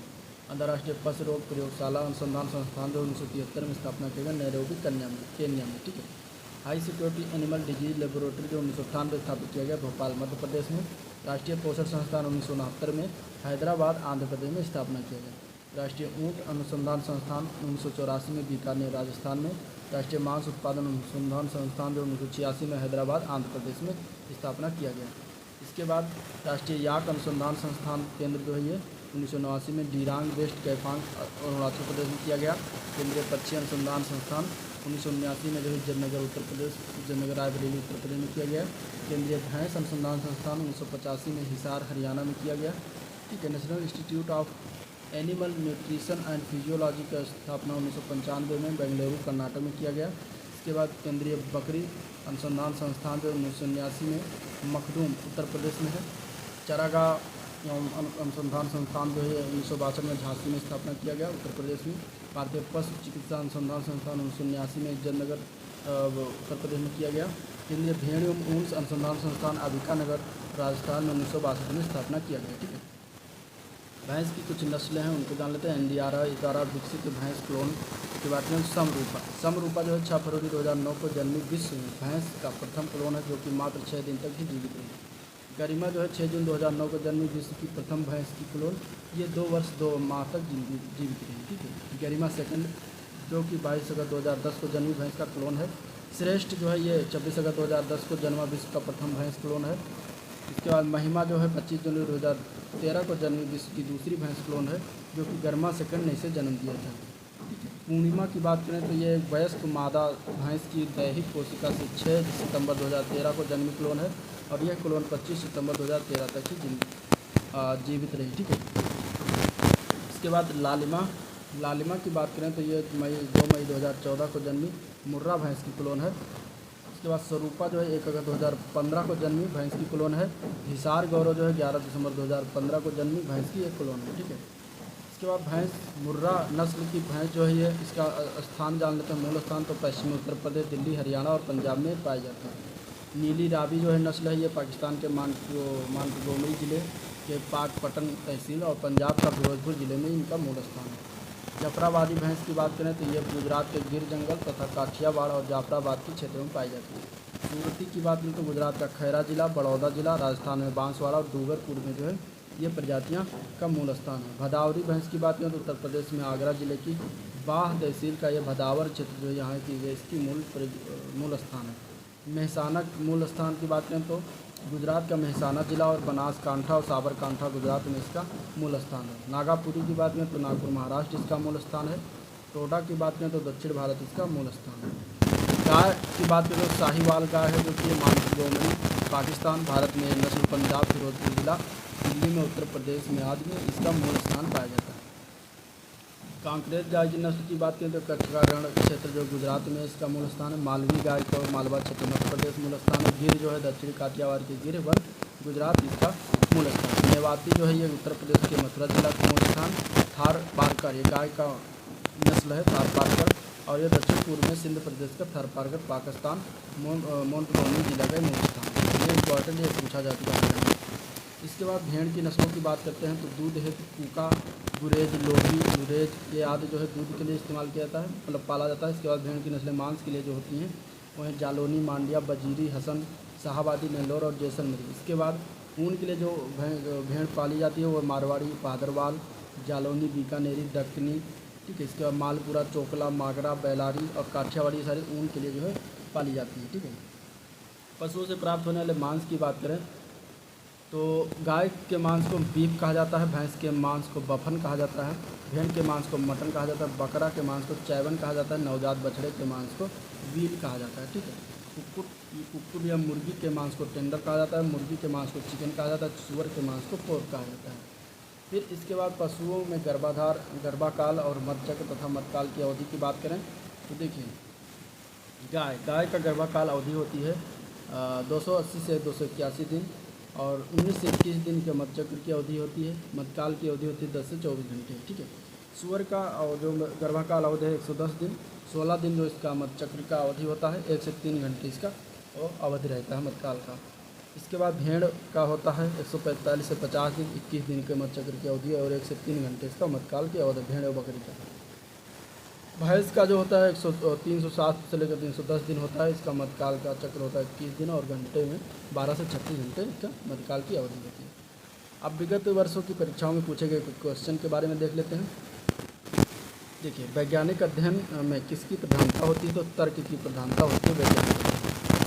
अंतर्राष्ट्रीय पशु रोग प्रयोगशाला अनुसंधान संस्थान जो 1973 में स्थापना किया गया, नैरोबी केन्या में, ठीक है। High security animal disease laboratory जो 1998 में स्थापित किया गया, भोपाल मध्य प्रदेश में। राष्ट्रीय पोषण संस्थान 1969 में हैदराबाद आंध्र प्रदेश में स्थापना किया गया। राष्ट्रीय ऊँट अनुसंधान संस्थान 1984 में बीकानेर राजस्थान में। राष्ट्रीय मांस उत्पादन अनुसंधान संस्थान जो 1986 में हैदराबाद आंध्र प्रदेश में स्थापना किया गया। इसके बाद राष्ट्रीय याक अनुसंधान संस्थान केंद्र जो है ये 1989 में डीरांग वेस्ट कैफांग अरुणाचल प्रदेश में किया गया। केंद्रीय पक्षी अनुसंधान संस्थान 1979 में जो है जयनगर उत्तर प्रदेश, जयनगर रायबरेली उत्तर प्रदेश में किया गया। केंद्रीय भैंस अनुसंधान संस्थान 1985 में हिसार हरियाणा में किया गया, ठीक है। National institute of animal nutrition and physiology की स्थापना 1995 में बेंगलुरु कर्नाटक में किया गया। इसके बाद केंद्रीय बकरी अनुसंधान संस्थान जो 1989 में मखदूम उत्तर प्रदेश में है। चारागाह अनुसंधान संस्थान जो है 1962 में झांसी में स्थापना किया गया, उत्तर प्रदेश में। भारतीय पशु चिकित्सा अनुसंधान संस्थान 1989 में जयनगर उत्तर प्रदेश में किया गया। केंद्रीय भेड़ एवं ऊन अनुसंधान संस्थान अबिका नगर राजस्थान में 1962 में स्थापना किया गया, ठीक है। भैंस की कुछ नस्लें हैं उनको जान लेते हैं। NDRI द्वारा विकसित भैंस क्लोन की बात करें, समरूपा जो है 6 फरवरी 2009 को जन्मी विश्व में भैंस का प्रथम क्लोन है, जो कि मात्र 6 दिन तक ही जीवित रही। गरिमा जो है 6 जून 2009 को जन्मी विश्व की प्रथम भैंस की क्लोन, ये 2 वर्ष 2 माह तक जीवित रही, ठीक है। गरिमा सेकंड जो कि 22 अगस्त 2010 को जन्मी भैंस का क्लोन है। श्रेष्ठ जो है ये 26 अगस्त 2010 को जन्मा विश्व का प्रथम भैंस क्लोन है। इसके बाद महिमा जो है 25 जनवरी 2013 को जन्मी विश्व की दूसरी भैंस क्लोन है, जो कि गरिमा सेकंड ने इसे जन्म दिया था। पूर्णिमा की बात करें तो ये एक वयस्क मादा भैंस की दैहिक कोशिका से 6 सितंबर 2013 को जन्मी क्लोन है, और यह क्लोन 25 सितंबर 2013 तक ही जीवित रही, ठीक है। इसके बाद लालिमा की बात करें तो ये 2 मई 2014 को जन्मी मुर्रा भैंस की क्लोन है। इसके बाद स्वरूपा जो है 1 अगस्त 2015 को जन्मी भैंस की क्लोन है। हिसार गौरव जो है 11 दिसंबर 2015 को जन्मी भैंस की एक क्लोन है, ठीक है। इसके बाद भैंस मुर्रा नस्ल की भैंस जो है ये इसका स्थान जान लेते हैं। मूल स्थान तो पश्चिमी उत्तर प्रदेश, दिल्ली, हरियाणा और पंजाब में पाए जाते हैं। नीली रावी जो है नस्ल है ये पाकिस्तान के मानगोमरी ज़िले के पाकपटन तहसील और पंजाब का फिरोजपुर ज़िले में इनका मूल स्थान है। जाफराबादी भैंस की बात करें तो ये गुजरात के गिर जंगल तथा काठियावाड़ और जाफराबाद के क्षेत्रों में पाई जाती है। सूरती की बात करें तो गुजरात का खैरा जिला, बड़ौदा जिला, राजस्थान में बांसवाड़ा और डूंगरपुर में जो है ये प्रजातियां का मूल स्थान है। भदावरी भैंस की बात करें तो उत्तर प्रदेश में आगरा जिले की बाह तहसील का यह भदावर क्षेत्र जो यहाँ की इसकी मूल स्थान है। मेहसाना मूल स्थान की बात करें तो गुजरात का मेहसाना जिला और बनासकांठा और साबरकांठा गुजरात में इसका मूल स्थान है। नागापुरी की बात करें तो नागपुर महाराष्ट्र इसका मूल स्थान है। टोडा की बात करें तो दक्षिण भारत इसका मूल स्थान है। गाय की बात करें तो साहिवाल गाय है जो कि मानगोमरी पाकिस्तान, भारत में नस्ल पंजाब, फिरोजपुर जिला, दिल्ली में, उत्तर प्रदेश में आदि में इसका मूल स्थान पाया जाता है। कांकरेज गाय की नस्ल की बात करें तो कटरा रण क्षेत्र जो गुजरात में इसका मूल स्थान है। मालवी गाय का मालवा क्षेत्र मध्य प्रदेश मूल स्थान है। गिर जो है दक्षिणी काठियावाड़ के गिर वन गुजरात इसका मूल स्थान। मेवाती जो है ये उत्तर प्रदेश के मथुरा जिला का मूल स्थान। थार पारकर ये गाय का नस्ल है, थार पारकर, और ये दक्षिण पूर्व में सिंध प्रदेश का थार पारकर पाकिस्तान मोंटगोमरी जिला का मूल स्थान। ये इंपॉर्टेंट ये पूछा जा चुका है। इसके बाद भेड़ की नस्लों की बात करते हैं तो दूध हेतु कूका, गुरेज, लोही, गुरेज ये आदि जो है दूध के लिए इस्तेमाल किया जाता है, मतलब पाला जाता है। इसके बाद भेड़ की नस्लें मांस के लिए जो होती हैं वो हैं जालौनी, मांडिया, बजीरी, हसन, शाहाबादी, नेल्लोर और जैसलमेरी। इसके बाद ऊन के लिए जो भेड़ पाली जाती है वो मारवाड़ी, भादरवाल, जालौनी, बीकानेरी, दक्कनी, ठीक है। इसके बाद मालपुरा, चोकला, मागरा, बैलारी और काठियावाड़ी सारी ऊन के लिए जो है पाली जाती है, ठीक है। पशुओं से प्राप्त होने वाले मांस की बात करें तो गाय के मांस को बीफ कहा जाता है, भैंस के मांस को बफन कहा जाता है, भेड़ के मांस को मटन कहा जाता है, बकरा के मांस को चैवन कहा जाता है, नवजात बछड़े के मांस को वील कहा जाता है, ठीक है। कुक्कुट या मुर्गी के मांस को टेंडर कहा जाता है, मुर्गी के मांस को चिकन कहा जाता है, सुअर के मांस को पोर्क कहा जाता है। फिर इसके बाद पशुओं में गर्भाकाल और मध्यचक्र तथा मध्यकाल की अवधि की बात करें तो देखिए, गाय का गर्भाकाल अवधि होती है 280 से 281 दिन और 19 से 21 दिन के मध्यचक्र की अवधि होती है। मध्यकाल की अवधि होती है 10 से 24 घंटे, ठीक है। सूअर का जो गर्भाकाल अवधि है 110 दिन, 16 दिन जो इसका मध्यचक्र का अवधि होता है, 1 से 3 घंटे इसका अवधि रहता है मध्यकाल का। इसके बाद भेड़ का होता है 145 से 50 दिन, 21 दिन के मध्यचक्र की अवधि और 1 से 3 घंटे इसका मध्यकाल की अवधि भेड़ और बकरी का। भैंस का जो होता है 307 से लेकर 310 दिन होता है, इसका मध्यकाल का चक्र होता है 21 दिन और घंटे में 12 से 36 घंटे इसका मध्यकाल की अवधि होती है। अब विगत वर्षों की परीक्षाओं में पूछे गए क्वेश्चन के बारे में देख लेते हैं। देखिए, वैज्ञानिक अध्ययन में किसकी प्रधानता होती है तो तर्क की प्रधानता होती है वैज्ञानिक।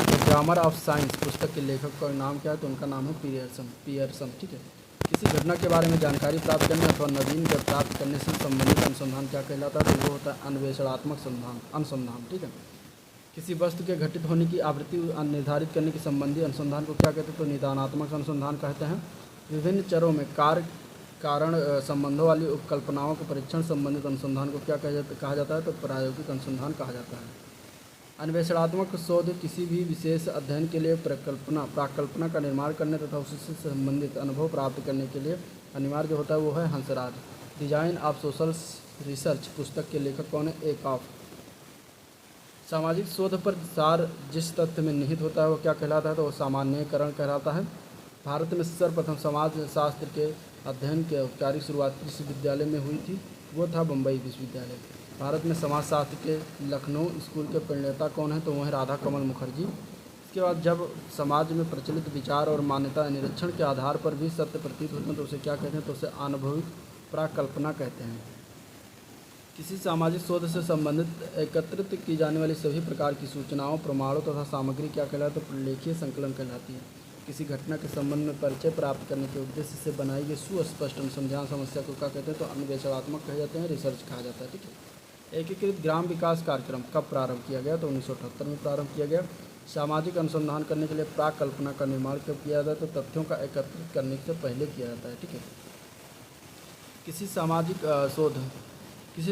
द ग्रामर ऑफ साइंस पुस्तक के लेखक का नाम क्या है तो उनका नाम है पियर्सन, ठीक है। किसी घटना के बारे में जानकारी प्राप्त करने अथवा नवीन ज्ञान प्राप्त करने से संबंधित अनुसंधान क्या कहलाता है तो वो होता है अन्वेषणात्मक अनुसंधान, ठीक है। किसी वस्तु के घटित होने की आवृत्ति निर्धारित करने के संबंधी अनुसंधान को क्या कहते हैं तो निदानात्मक अनुसंधान कहते हैं। विभिन्न चरों में कारण संबंधों वाली उपकल्पनाओं के परीक्षण संबंधित अनुसंधान को क्या कहा जाता है तो प्रायोगिक अनुसंधान कहा जाता है। अन्वेषणात्मक शोध किसी भी विशेष अध्ययन के लिए प्राकल्पना का निर्माण करने तथा उससे संबंधित अनुभव प्राप्त करने के लिए अनिवार्य जो होता है वो है Hansraj. Design of social research पुस्तक के लेखक कौन है एकॉफ। सामाजिक शोध पर सार जिस तथ्य में निहित होता है वो क्या कहलाता है तो वो सामान्यीकरण कहलाता है। भारत में सर्वप्रथम समाज शास्त्र के अध्ययन की औपचारिक शुरुआत विश्वविद्यालय में हुई थी, वो था बम्बई विश्वविद्यालय। भारत में समाजशास्त्र के लखनऊ स्कूल के प्रणेता कौन है तो वह है राधा कमल मुखर्जी। इसके बाद जब समाज में प्रचलित विचार और मान्यता निरीक्षण के आधार पर भी सत्य प्रतीत होते हैं तो उसे क्या कहते हैं तो उसे अनुभविक प्राकल्पना कहते हैं। किसी सामाजिक शोध से संबंधित एकत्रित की जाने वाली सभी प्रकार की सूचनाओं, प्रमाणों तथा सामग्री क्या कहलाती है तो प्रलेखीय संकलन कहलाती है। किसी घटना के संबंध में परिचय प्राप्त करने के उद्देश्य से बनाई गई सुस्पष्ट अनुसंधान समस्या को क्या कहते हैं तो अन्वेषणात्मक कहे जाते हैं, रिसर्च कहा जाता है, ठीक है। एकीकृत ग्राम विकास कार्यक्रम कब प्रारंभ किया गया तो 1978 में प्रारंभ किया गया। सामाजिक अनुसंधान करने के लिए प्राकल्पना का निर्माण कब किया जाता है तो तथ्यों का एकत्रित करने से पहले किया जाता है, ठीक है। किसी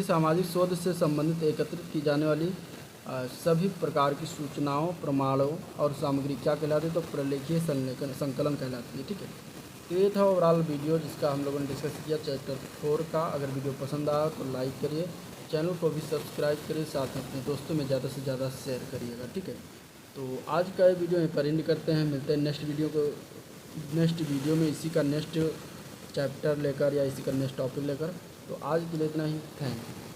सामाजिक शोध से संबंधित एकत्रित की जाने वाली सभी प्रकार की सूचनाओं, प्रमाणों और सामग्री क्या कहलाती है तो प्रलेखीय संकलन कहलाती है, ठीक है। तो ये था ओवरऑल वीडियो जिसका हम लोगों ने डिस्कस किया चैप्टर 4 का। अगर वीडियो पसंद आया तो लाइक करिए, चैनल को भी सब्सक्राइब करिए, साथ में अपने दोस्तों में ज़्यादा से ज़्यादा शेयर करिएगा, ठीक है। तो आज का ये वीडियो यहीं पर एंड करते हैं। मिलते हैं नेक्स्ट वीडियो में इसी का नेक्स्ट चैप्टर लेकर या इसी का नेक्स्ट टॉपिक लेकर। तो आज के लिए इतना ही, थैंक यू।